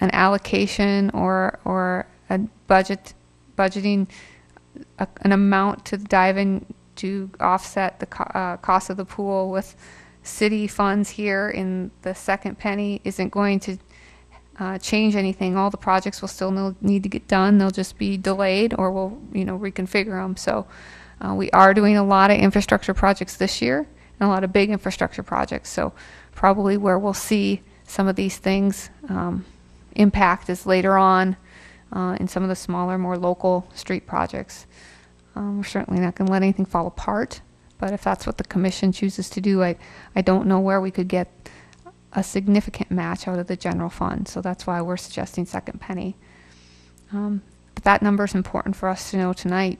allocation or a budgeting an amount to dive in to offset the cost of the pool with city funds here in the second penny isn't going to change anything. All the projects will still need to get done. They'll just be delayed, or we'll reconfigure them. So we are doing a lot of infrastructure projects this year and a lot of big infrastructure projects. So probably where we'll see some of these things impact is later on in some of the smaller, more local street projects. We're certainly not going to let anything fall apart, but if that's what the commission chooses to do, I don't know where we could get a significant match out of the general fund. So that's why we're suggesting second penny. But that number is important for us to know tonight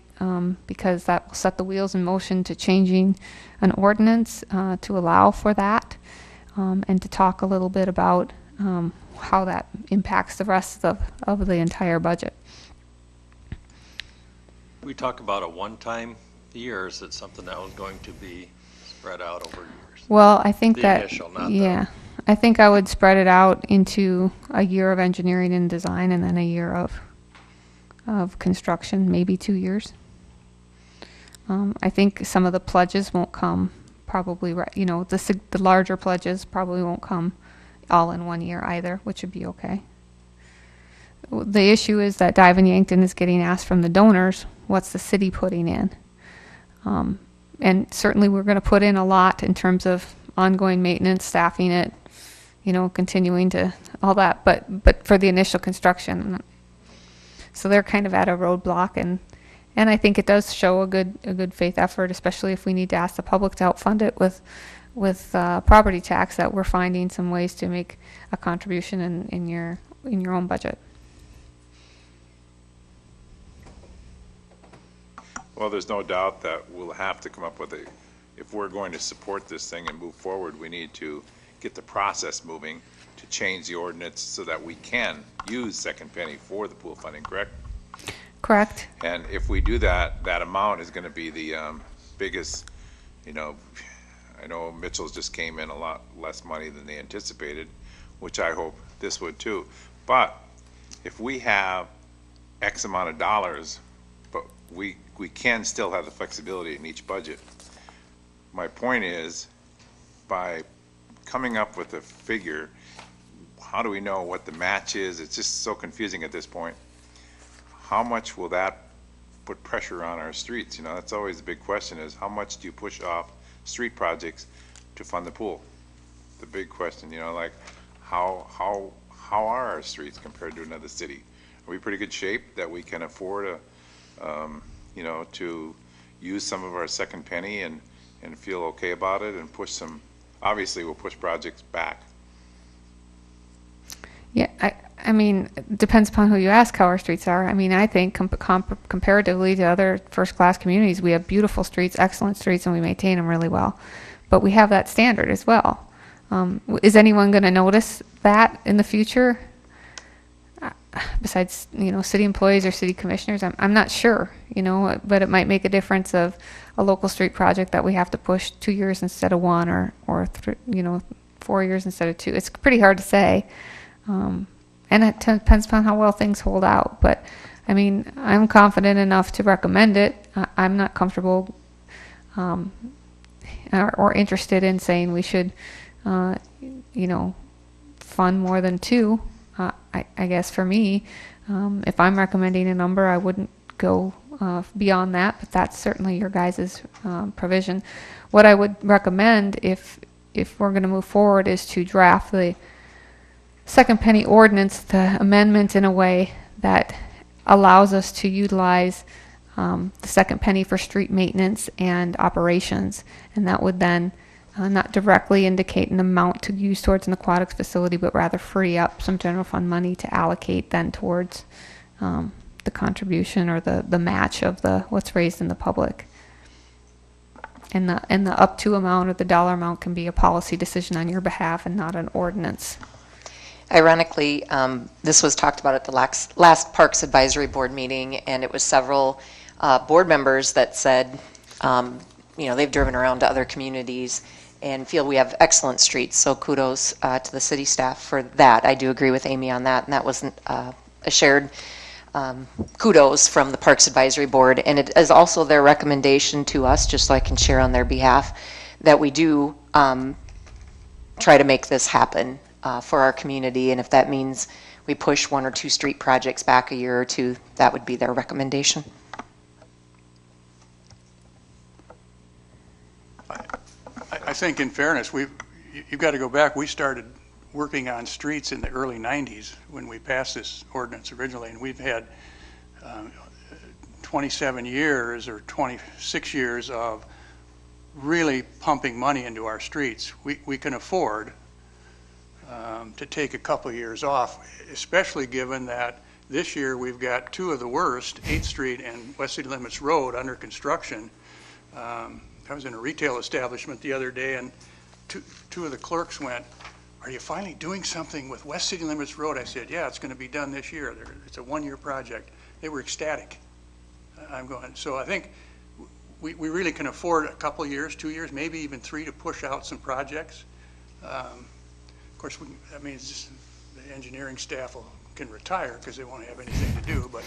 because that will set the wheels in motion to changing an ordinance to allow for that and to talk a little bit about how that impacts the rest of the entire budget. We talk about a one-time fee, or is it something that was going to be spread out over years? Well, I think The initial, not the- I think I would spread it out into a year of engineering and design and then a year of construction, maybe 2 years. I think some of the pledges won't come probably, the larger pledges probably won't come all in 1 year either, which would be okay. The issue is that Dive Yankton is getting asked from the donors, what's the city putting in? And certainly we're going to put in a lot in terms of ongoing maintenance, staffing it, continuing to all that, but for the initial construction. So they're kind of at a roadblock, and I think it does show a good faith effort, especially if we need to ask the public to help fund it with property tax, that we're finding some ways to make a contribution in your own budget. Well, there's no doubt that we'll have to come up with if we're going to support this thing and move forward, we need to get the process moving to change the ordinance so that we can use second penny for the pool funding, correct? Correct. And if we do that, that amount is going to be the biggest, I know Mitchell's just came in a lot less money than they anticipated, which I hope this would too. But if we have X amount of dollars, but we can still have the flexibility in each budget. My point is, by coming up with a figure, how do we know what the match is? It's just so confusing at this point. How much will that put pressure on our streets? That's always the big question, is how much do you push off street projects to fund the pool? The big question, like how are our streets compared to another city? Are we pretty good shape that we can afford to use some of our second penny and feel okay about it and push some, obviously we'll push projects back. Yeah, I mean, it depends upon who you ask how our streets are. I mean, I think comparatively to other first-class communities, we have beautiful streets, excellent streets, and we maintain them really well. But we have that standard as well. Is anyone going to notice that in the future? Besides, city employees or city commissioners, I'm not sure, but it might make a difference of a local street project that we have to push 2 years instead of 1 or 4 years instead of 2. It's pretty hard to say. And it depends upon how well things hold out. But, I mean, I'm confident enough to recommend it. I'm not comfortable or interested in saying we should, fund more than 2. I guess for me, if I'm recommending a number, I wouldn't go beyond that, but that's certainly your guys' provision. What I would recommend if we're going to move forward is to draft the second penny ordinance, the amendment in a way that allows us to utilize the second penny for street maintenance and operations, and that would then not directly indicate an amount to use towards an aquatics facility, but rather free up some general fund money to allocate then towards the contribution or the match of what's raised in the public. And the up to amount or the dollar amount can be a policy decision on your behalf and not an ordinance. Ironically, this was talked about at the last Parks Advisory Board meeting, and it was several board members that said, they've driven around to other communities and feel we have excellent streets. So kudos to the city staff for that. I do agree with Amy on that, and that wasn't a shared kudos from the Parks Advisory Board. And it is also their recommendation to us, just so I can share on their behalf, that we do try to make this happen for our community. And if that means we push 1 or 2 street projects back a year or two, that would be their recommendation. I think in fairness, you've got to go back. We started working on streets in the early 90s when we passed this ordinance originally, and we've had 27 years or 26 years of really pumping money into our streets. We can afford to take a couple of years off, especially given that this year we've got 2 of the worst, 8th Street and West City Limits Road, under construction. I was in a retail establishment the other day, and two of the clerks went, "Are you finally doing something with West City Limits Road?" I said, "Yeah, it's going to be done this year. It's a 1-year project." They were ecstatic. I'm going, so I think we really can afford a couple of years, 2 years, maybe even 3 to push out some projects. Of course, that means just the engineering staff can retire because they won't have anything to do, but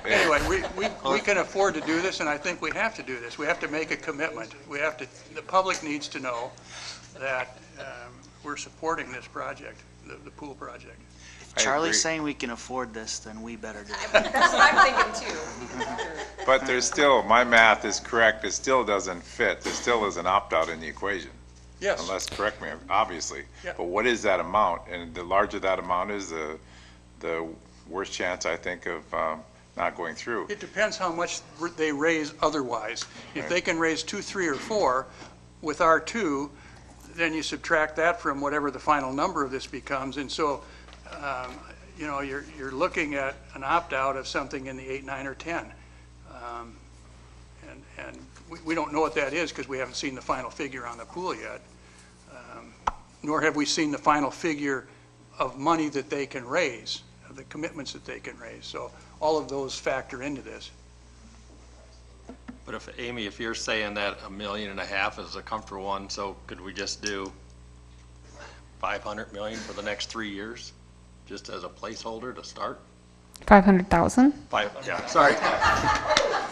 anyway, we can afford to do this, and I think we have to do this. We have to make a commitment. The public needs to know that we're supporting this project, the pool project. If Charlie's saying we can afford this, then we better do it. That's what I'm thinking too. But there's still, my math is correct, it still doesn't fit. There still is an opt-out in the equation. Yes. Unless, correct me, obviously. Yeah. But what is that amount? And the larger that amount is, the worse chance, I think, of not going through. It depends how much they raise otherwise. If they can raise 2, 3, or 4 with our 2, then you subtract that from whatever the final number of this becomes. And so, you're looking at an opt-out of something in the 8, 9, or 10. And we don't know what that is because we haven't seen the final figure on the pool yet. Nor have we seen the final figure of money that they can raise, of the commitments that they can raise. So all of those factor into this. But Amy, if you're saying that $1.5 million is a comfortable one, so could we just do 500 million for the next 3 years, just as a placeholder to start? 500,000? Yeah, sorry.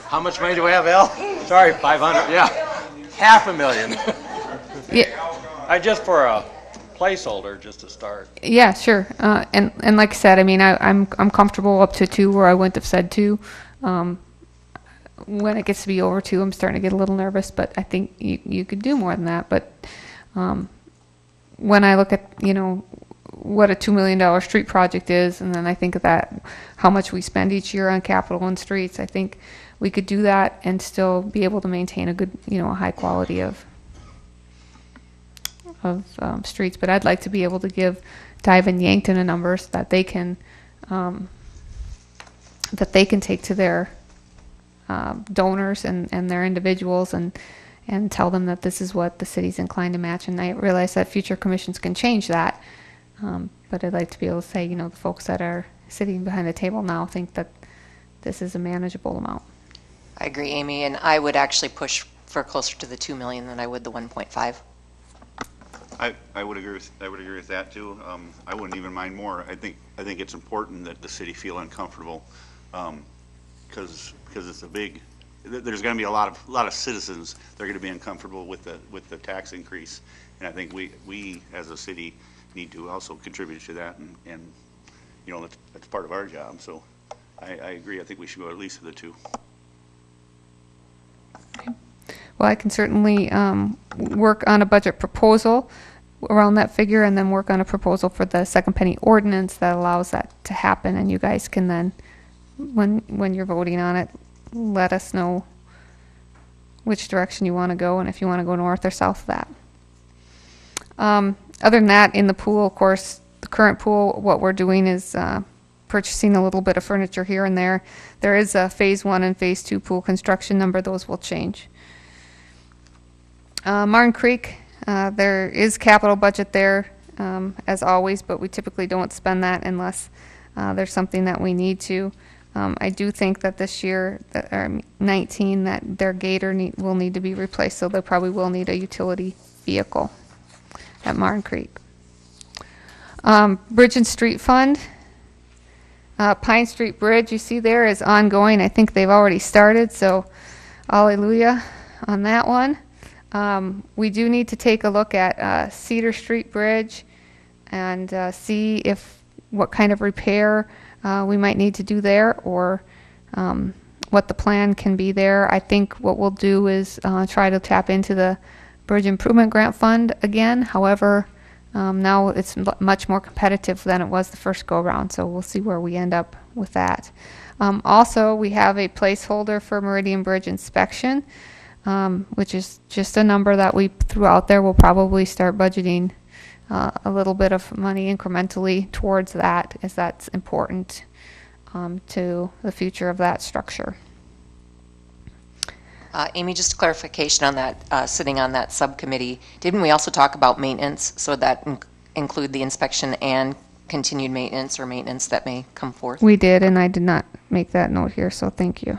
How much money do we have, Al? Sorry, 500, yeah. $500,000. Yeah. Just for a placeholder, just to start. Yeah, sure. And like I said, I mean, I'm comfortable up to 2 where I wouldn't have said 2. When it gets to be over 2, I'm starting to get a little nervous, but I think you could do more than that. But when I look at, what a $2 million street project is, and then I think of that, how much we spend each year on capital and streets, I think we could do that and still be able to maintain a good, a high quality of streets. But I'd like to be able to give Dive and Yankton a number so that they can take to their donors and their individuals and tell them that this is what the city's inclined to match. And I realize that future commissions can change that, but I'd like to be able to say, the folks that are sitting behind the table now think that this is a manageable amount. I agree, Amy, and I would actually push for closer to the 2 million than I would the 1.5. I would agree with that too. I wouldn't even mind more. I think it's important that the city feel uncomfortable because it's a big. There's going to be a lot of citizens that are going to be uncomfortable with the tax increase, and I think we as a city need to also contribute to that, and that's part of our job. So I agree. I think we should go at least to the 2. Okay. Well, I can certainly work on a budget proposal around that figure, and then work on a proposal for the second penny ordinance that allows that to happen. And you guys can then, when you're voting on it, let us know which direction you want to go and if you want to go north or south of that. Other than that, in the pool, of course, the current pool, what we're doing is purchasing a little bit of furniture here and there. There is a phase 1 and phase 2 pool construction number. Those will change. Martin Creek, there is capital budget there as always, but we typically don't spend that unless there's something that we need to. I do think that this year, 19, that their gator will need to be replaced, so they probably will need a utility vehicle at Martin Creek. Bridge and Street Fund. Pine Street Bridge, you see there, is ongoing. I think they've already started, so hallelujah on that one. We do need to take a look at Cedar Street Bridge and see what kind of repair we might need to do there, or what the plan can be there. I think what we'll do is try to tap into the Bridge Improvement Grant Fund again. However, now it's much more competitive than it was the first go-around, so we'll see where we end up with that. Also, we have a placeholder for Meridian Bridge inspection, which is just a number that we threw out there. We'll probably start budgeting a little bit of money incrementally towards that, as that's important to the future of that structure. Amy, just a clarification on that, sitting on that subcommittee, didn't we also talk about maintenance, so that include the inspection and continued maintenance or maintenance that may come forth? We did, and I did not make that note here, so thank you.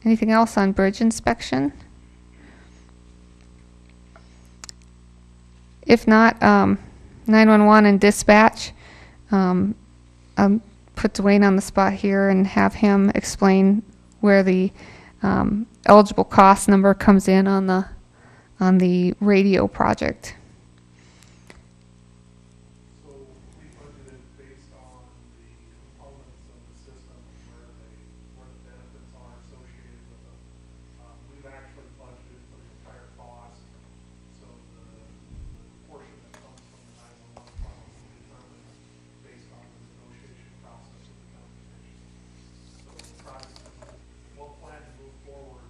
Anything else on bridge inspection? If not, 911 and dispatch. I'll put Dwayne on the spot here and have him explain where the eligible cost number comes in on the radio project. So we budgeted based on the components of the system where the benefits are associated with them. We've actually budgeted for the entire cost, so the portion that comes from the 911 fund will be determined based on the negotiation process with the county commission. So the project, we'll plan to move forward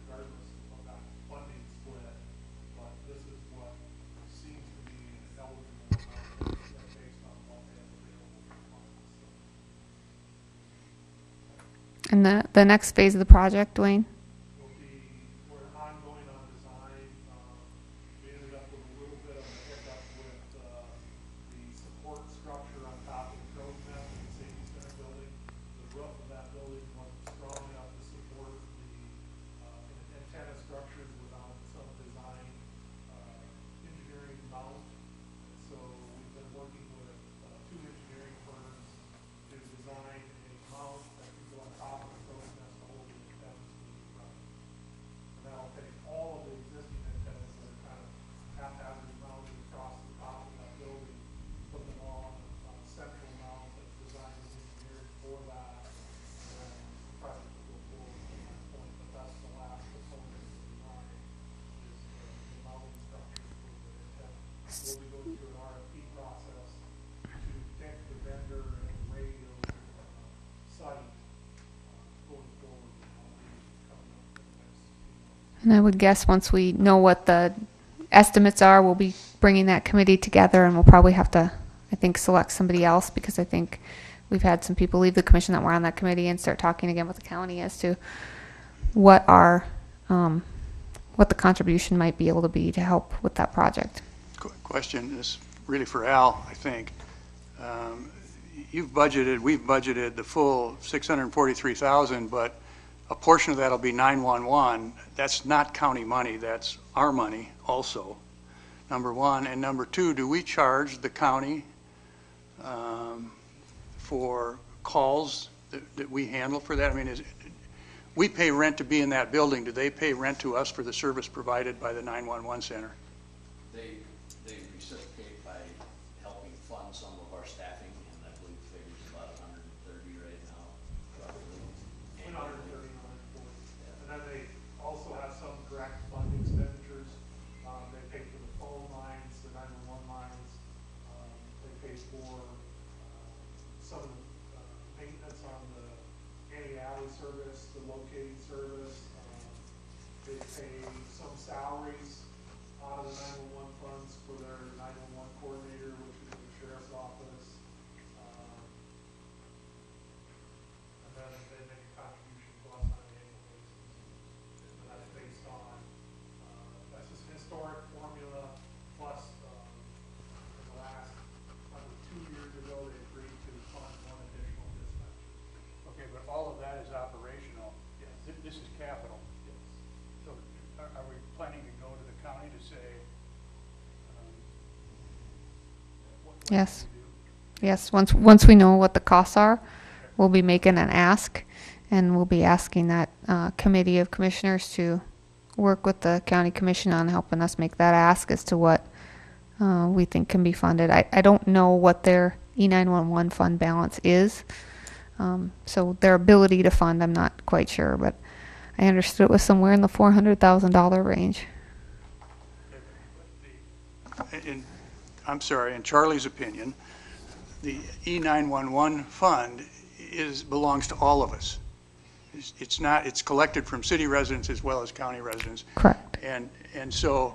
regardless of that funding split, but this is what seems to be an eligible amount based on what they have available for funds. And the next phase of the project, Dwayne? We're ongoing on design. We ended up with a little bit of a hiccup with the support structure on top of the crow's nest in the safety center building. The roof of that building wasn't strong enough to support the antenna structures without some design engineering mount. So we've been working with 2 engineering firms to design a mount that can go on top of the crow's nest to hold the antennas to the ground. And that'll take all of the existing antennas that are kind of haphazardly mounted across the top of that building, put them all on a central mount that's designed and engineered for that, and then the project will go forward from that point. But that's the last component of the design, is the mounting structure for the antenna. We'll be going through an RFP process to pick the vendor and the radio site going forward. Coming up in the next few months. And I would guess once we know what the estimates are, we'll be bringing that committee together, and we'll probably have to, I think, select somebody else, because I think we've had some people leave the commission that were on that committee and start talking again with the county as to what what the contribution might be able to be to help with that project. Question is really for Al, I think. We've budgeted the full $643,000, but a portion of that will be 911. That's not county money, that's our money also, number one. And number two, do we charge the county for calls that we handle for that? I mean, we pay rent to be in that building. Do they pay rent to us for the service provided by the 911 center? They reciprocate by helping fund some of our staffing, and I believe the figure's about 130 right now, roughly. 130, 140. And then they also have some direct fund expenditures. They pay for the phone lines, the 911 lines. They pay for some of the maintenance on the anti-alley service, the locating service. They pay some salaries out of the 911 funds for their 911 coordinator, which is the sheriff's office. And then they make a contribution to us on an annual basis. And that's based on, that's just an historic formula, plus in the last, 2 years ago, they agreed to fund one additional dispatcher. Okay, but all of that is operational. Yes. This is capital. Yes. So are we planning to go to the county to say, what Yes. can we do? Yes, once we know what the costs are, we'll be making an ask, and we'll be asking that committee of commissioners to work with the county commission on helping us make that ask as to what we think can be funded. I don't know what their E911 fund balance is, so their ability to fund, I'm not quite sure, but I understood it was somewhere in the $400,000 range. I'm sorry, in Charlie's opinion, the E911 fund belongs to all of us. It's not, it's collected from city residents as well as county residents. Correct. And so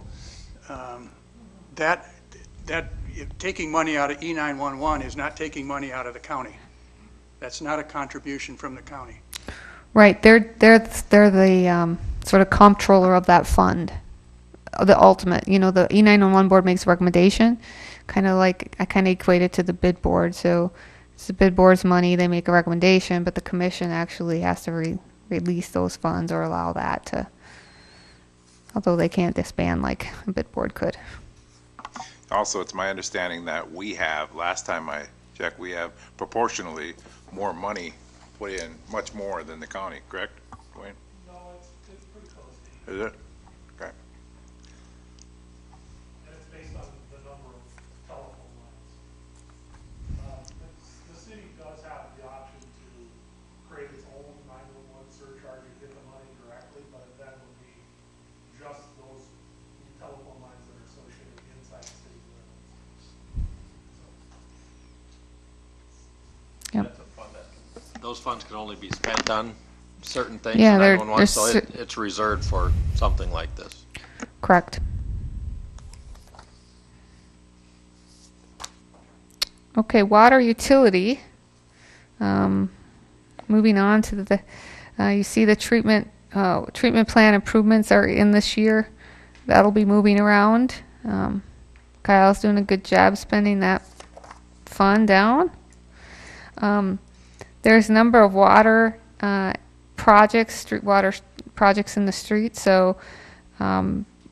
that taking money out of E911 is not taking money out of the county. That's not a contribution from the county. Right, they're the sort of comptroller of that fund, the ultimate. You know, the E911 board makes a recommendation, kind of like I kind of equate it to the bid board. So it's the bid board's money; they make a recommendation, but the commission actually has to release those funds or allow that to. Although they can't disband like a bid board could. Also, it's my understanding that we have, last time I checked, we have proportionally more money put in, much more than the county, correct, Dwayne? No, it's pretty close. Is it? Okay. And it's based on the number of telephone lines. The city does have the option to create its own 911 surcharge and get the money directly, but that would be just those telephone lines that are associated inside the city limits. Yep. That's a fund that, those funds can only be spent on certain things. Yeah, in they're 911, so cer- it's reserved for something like this. Correct. Okay, water utility. Moving on to the, you see the treatment plan improvements are in this year. That'll be moving around. Kyle's doing a good job spending that fund down. There's a number of water projects, street water projects in the street, so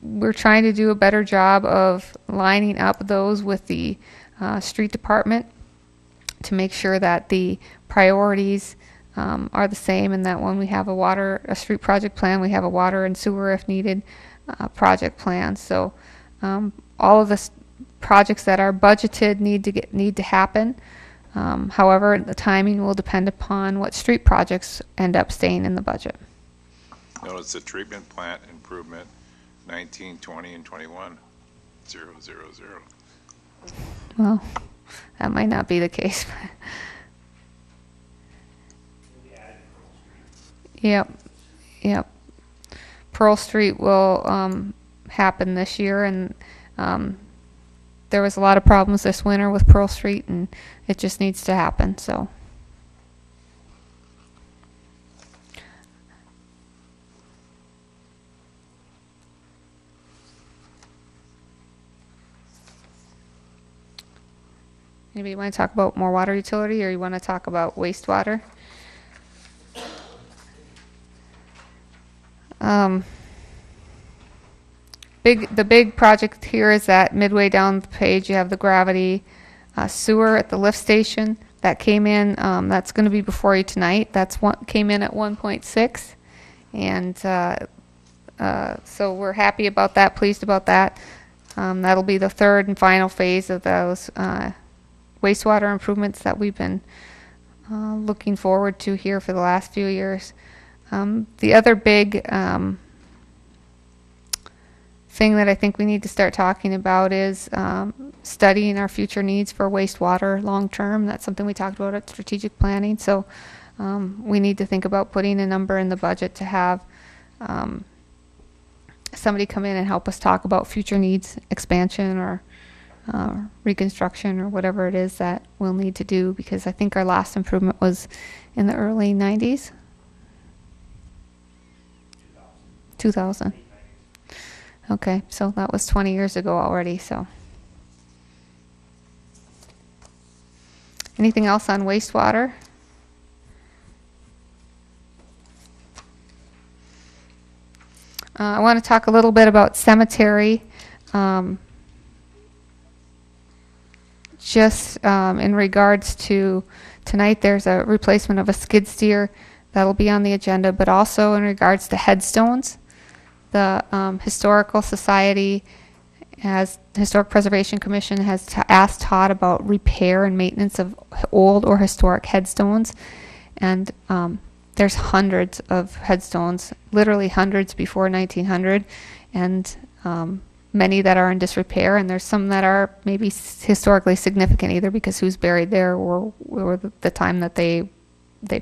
we're trying to do a better job of lining up those with the street department to make sure that the priorities are the same, and that when we have a street project plan, we have a water and sewer if needed project plan. So all of the projects that are budgeted need to happen. However, the timing will depend upon what street projects end up staying in the budget. Notice the treatment plant improvement, 19, 20, and 21, 0, 0, 0. Well, that might not be the case. Yep. Pearl Street will happen this year, and there was a lot of problems this winter with Pearl Street, and it just needs to happen. So. Anybody want to talk about more water utility, or you want to talk about wastewater? The big project here is that midway down the page you have the gravity sewer at the lift station that came in. That's going to be before you tonight. Came in at 1.6, and so we're happy about that, pleased about that. That'll be the third and final phase of those wastewater improvements that we've been looking forward to here for the last few years. The other big thing that I think we need to start talking about is studying our future needs for wastewater long term. That's something we talked about at strategic planning. So we need to think about putting a number in the budget to have somebody come in and help us talk about future needs, expansion or reconstruction or whatever it is that we'll need to do, because I think our last improvement was in the early 90s. 2000. Okay, so that was 20 years ago already, so. Anything else on wastewater? I want to talk a little bit about cemetery. In regards to tonight, there's a replacement of a skid steer that'll be on the agenda, but also in regards to headstones. The Historical Preservation Commission has asked Todd about repair and maintenance of old or historic headstones. And there's hundreds of headstones, literally hundreds before 1900, and many that are in disrepair, and there's some that are maybe historically significant, either because who's buried there or the time that they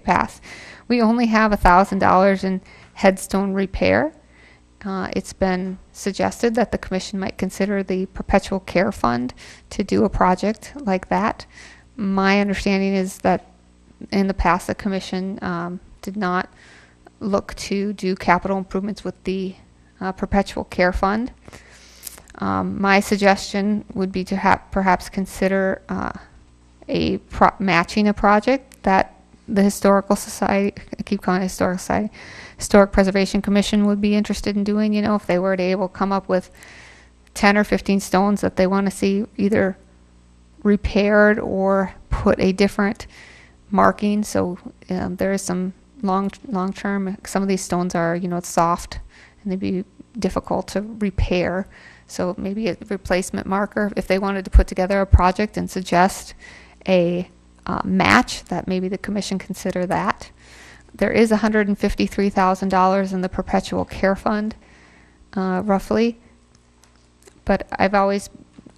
passed. We only have $1,000 in headstone repair. It's been suggested that the commission might consider the Perpetual Care Fund to do a project like that. My understanding is that in the past the commission did not look to do capital improvements with the Perpetual Care Fund. My suggestion would be to perhaps consider matching a project that the Historical Society, I keep calling it Historical Society, Historic Preservation Commission would be interested in doing. You know, if they were to able to come up with 10 or 15 stones that they want to see either repaired or put a different marking. So there is some long-term, some of these stones are, you know, it's soft and they'd be difficult to repair. So maybe a replacement marker, if they wanted to put together a project and suggest a match, that maybe the commission consider that. There is $153,000 in the Perpetual Care Fund, roughly. But I've always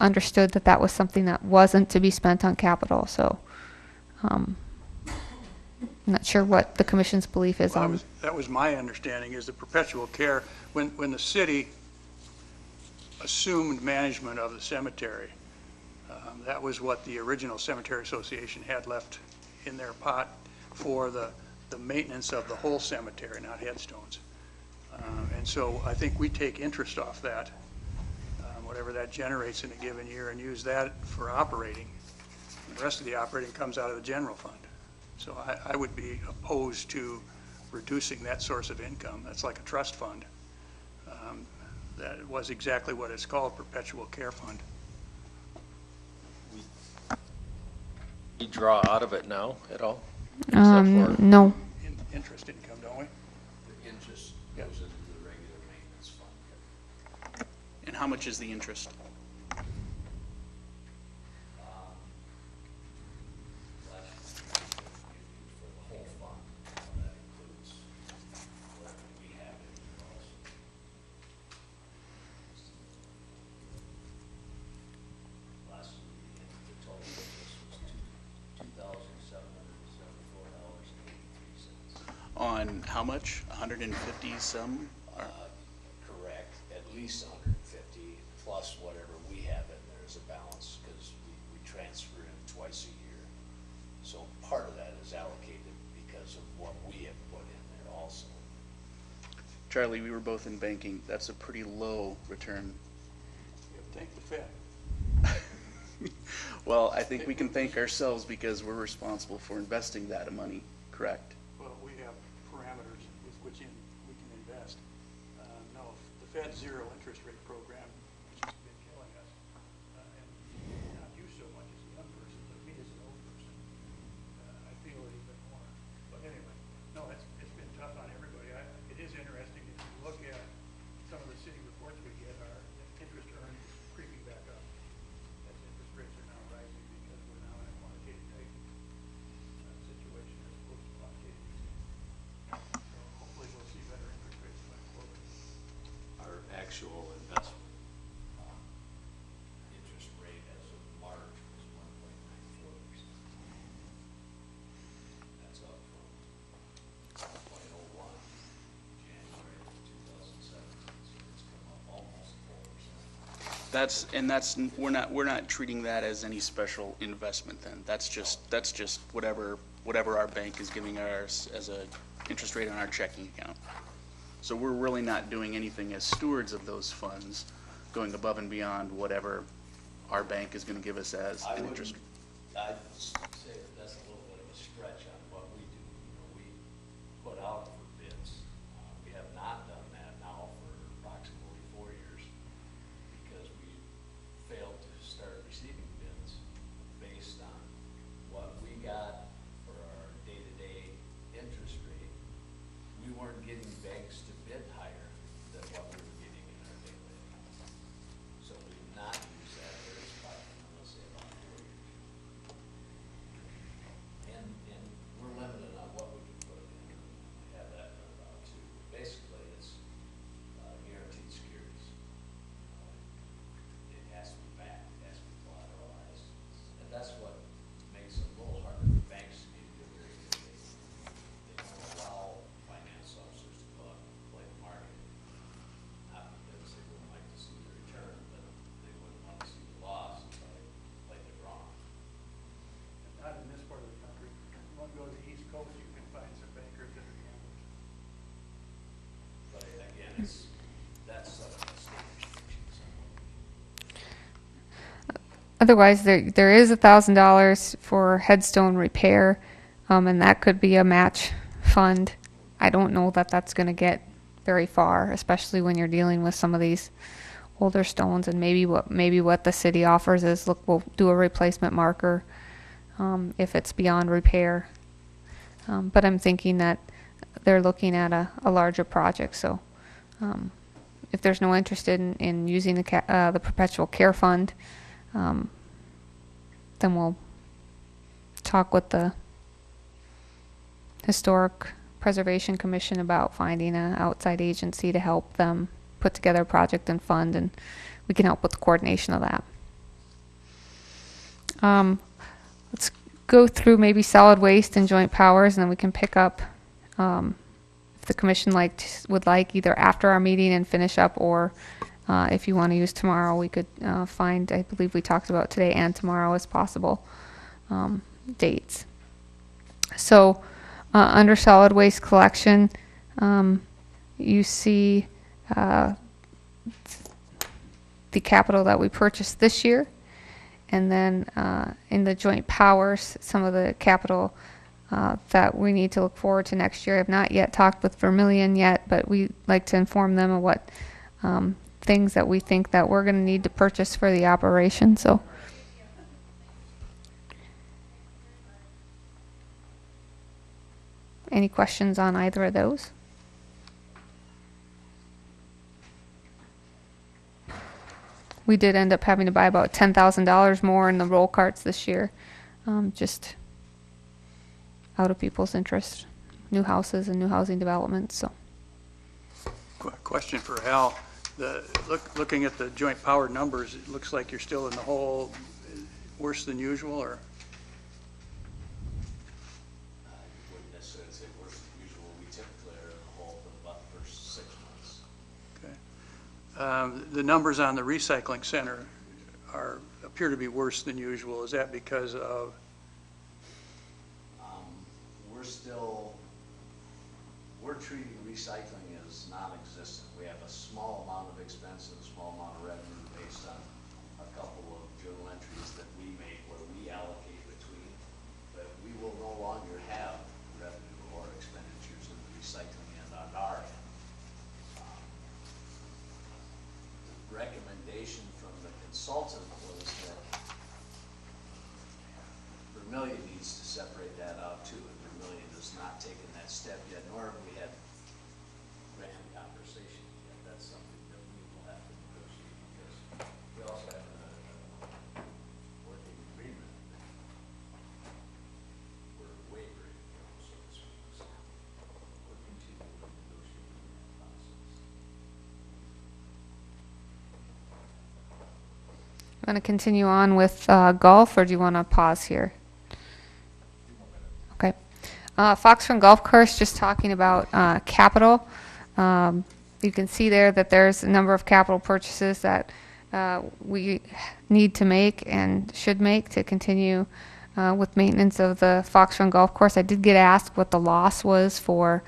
understood that that was something that wasn't to be spent on capital. So I'm not sure what the commission's belief is on. That was my understanding, is the Perpetual Care, when the city assumed management of the cemetery, that was what the original Cemetery Association had left in their pot for the maintenance of the whole cemetery, not headstones. And so I think we take interest off that, whatever that generates in a given year, and use that for operating. The rest of the operating comes out of the general fund. So I would be opposed to reducing that source of income. That's like a trust fund. That was exactly what it's called, Perpetual Care Fund. We draw out of it now at all? No. Interest income, don't we? The interest goes into the regular maintenance fund. And how much is the interest? On how much? 150 some? Correct, at least 150 plus whatever we have in there as a balance, because we transfer in twice a year. So part of that is allocated because of what we have put in there also. Charlie, we were both in banking. That's a pretty low return. Thank the Fed. Well, I think we can thank ourselves because we're responsible for investing that money, correct? Well, we have parameters with which we can invest. No, the Fed's zero interest rate program, which has been killing us, and not you so much as a young person, but me as an old person, I feel it even more. But anyway, no, it's been tough on everybody. It is interesting if you look at some of the city reports we get, our interest earned is creeping back up as interest rates are now rising because we're now in a quantitative tightening situation as opposed to quantitative easing. So hopefully we'll see better interest rates going forward. Our actual investment interest rate as of March was 1.94%. That's up from 1.01 January of 2017, so it's come we're not treating that as any special investment then. That's just whatever our bank is giving us as a interest rate on our checking account. So we're really not doing anything as stewards of those funds, going above and beyond whatever our bank is gonna give us as an interest. I'd say that that's a little bit of a stretch on what we do. You know, we put out for bids. We have not done that now for approximately 4 years because we failed to start receiving bids based on what we got for our day-to-day interest rate. We weren't getting banks to bid higher than what we were getting in our daily account. So we've not used that very spot, let's say about 4 years. And we're limited on what we can put in. We have that done about too. Basically, it's guaranteed securities. It has to be backed, it has to be collateralized. And that's what makes it a little harder for banks to get to do very good. They don't allow finance officers to go out and play the market. Not because they wouldn't like to see the return, but they wouldn't want to see the loss, so they play the wrong. Not in this part of the country. You want to go to the East Coast, you can find some bankers that are gamblers. But again, that's state restrictions. Otherwise, there is $1,000 for headstone repair, and that could be a match fund. I don't know that that's going to get very far, especially when you're dealing with some of these older stones. And maybe what the city offers is, look, we'll do a replacement marker if it's beyond repair. But I'm thinking that they're looking at a larger project. So if there's no interest in using the perpetual care fund, then we'll talk with the Historic Preservation Commission about finding an outside agency to help them put together a project and fund, and we can help with the coordination of that. Let's go through maybe solid waste and joint powers, and then we can pick up if the commission would like either after our meeting and finish up, or if you want to use tomorrow, we could find, I believe we talked about today and tomorrow as possible dates. So under solid waste collection, you see the capital that we purchased this year, and then in the joint powers, some of the capital that we need to look forward to next year. I've not yet talked with Vermilion yet, but we like to inform them of what things that we think that we're going to need to purchase for the operation. So any questions on either of those? We did end up having to buy about $10,000 more in the roll carts this year, just out of people's interest, new houses and new housing developments. So, Question for Al. Looking at the joint power numbers, it looks like you're still in the hole worse than usual, or? I wouldn't necessarily say worse than usual. We typically are in the hole for about the first 6 months. Okay. The numbers on the recycling center appear to be worse than usual. Is that because of? We're treating recycling as non-existent. We have a small amount of expense and a small amount of revenue based on a couple of journal entries that we make where we allocate between, but we will no longer have revenue or expenditures in the recycling end on our end. The recommendation from the consultant was that Vermilion needs to separate that out too, and Vermilion has not taken that step yet, nor have we had grand conversation yet. That's something that we will have to negotiate, because we also have a working agreement that we're wavering from, so to speak. So we're continuing negotiating that process. You want to continue on with golf, or do you want to pause here? Okay. Fox Run Golf Course, just talking about capital. You can see there that there's a number of capital purchases that we need to make and should make to continue with maintenance of the Fox Run Golf Course. I did get asked what the loss was for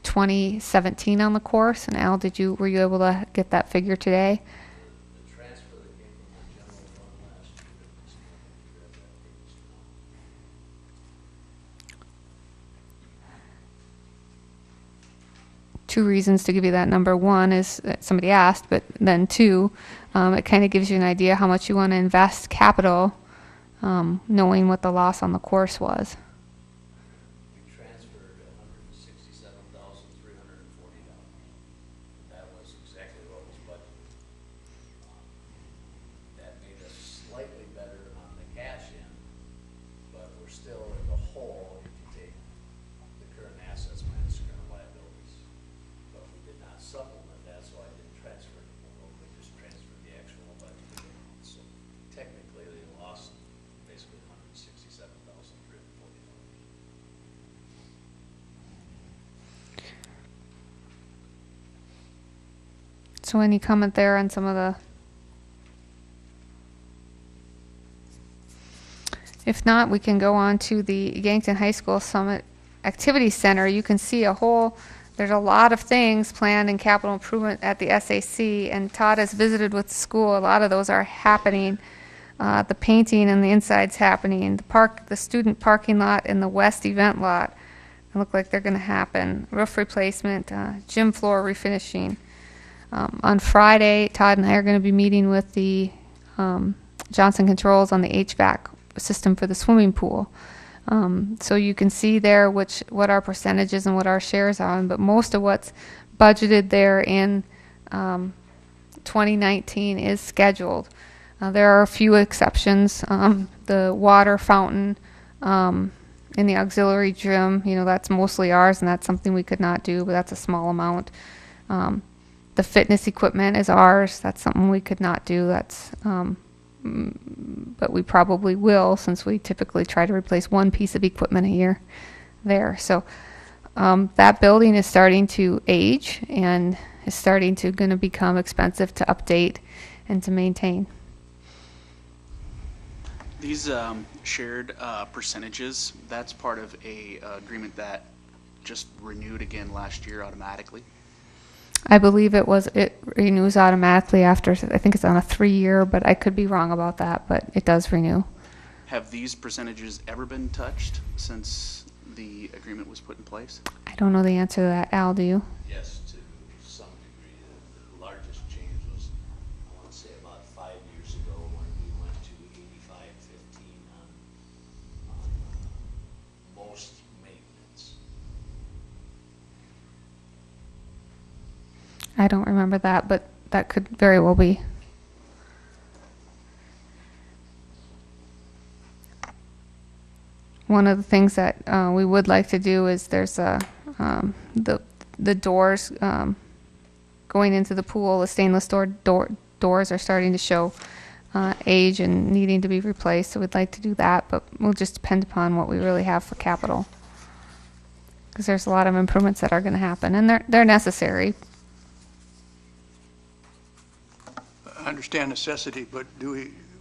2017 on the course. And Al, were you able to get that figure today? The transfer that came from the general fund last year, is not that big. Two reasons to give you that number. One is that somebody asked, but then two, it kind of gives you an idea how much you want to invest capital, knowing what the loss on the course was. We transferred $167,340. That was exactly what was budgeted. That made us slightly better on the cash in, but we're still in the hole if you take the current assets minus current liabilities. But we did not supplement that, so I didn't transfer it. We just transferred the actual budget. So technically, they lost basically $167,340. So any comment there on some of the... If not, we can go on to the Yankton High School Summit Activity Center. You can see there's a lot of things planned in capital improvement at the SAC, and Todd has visited with the school. A lot of those are happening. The painting and the inside's happening. The student parking lot and the west event lot look like they're going to happen. Roof replacement, gym floor refinishing. On Friday, Todd and I are going to be meeting with the Johnson Controls on the HVAC system for the swimming pool. So you can see there what our percentages and what our shares are on, but most of what's budgeted there in 2019 is scheduled. There are a few exceptions. The water fountain in the auxiliary gym, that's mostly ours, and that's something we could not do, but that's a small amount. The fitness equipment is ours. That's something we could not do. But we probably will, since we typically try to replace one piece of equipment a year there. So that building is starting to age and is going to become expensive to update and to maintain. These shared percentages, that's part of a agreement that just renewed again last year automatically. I believe it renews automatically after, I think it's on a 3-year, but I could be wrong about that, but it does renew. Have these percentages ever been touched since the agreement was put in place? I don't know the answer to that. Al, do you? Yes, to some degree. The largest change was, I want to say, about 5 years ago when we went to 85-15 on most maintenance. I don't remember that, but that could very well be. One of the things that we would like to do is there's the doors going into the pool. The stainless doors are starting to show age and needing to be replaced. So we'd like to do that, but we'll just depend upon what we really have for capital, because there's a lot of improvements that are going to happen, and they're necessary. I understand necessity, but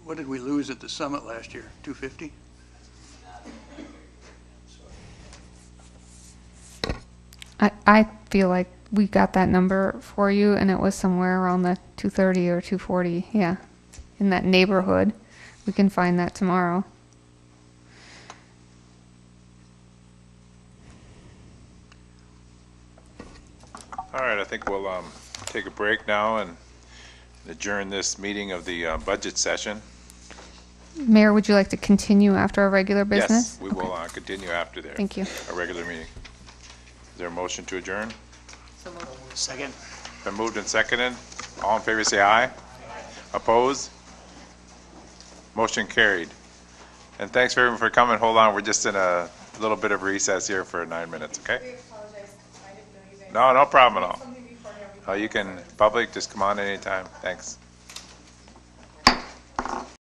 what did we lose at the summit last year? 250? I feel like we got that number for you, and it was somewhere around the 230 or 240, yeah, in that neighborhood. We can find that tomorrow. All right, I think we'll take a break now and adjourn this meeting of the budget session. Mayor, would you like to continue after our regular business? Yes, we will continue after there. Thank you. Our regular meeting. Is there a motion to adjourn? Second. Been moved and seconded. All in favor say aye. Opposed? Motion carried. And thanks for everyone for coming. Hold on, we're just in a little bit of recess here for 9 minutes, okay? We apologize. I didn't know you guys. No problem at all. You can, public, just come on anytime. Thanks.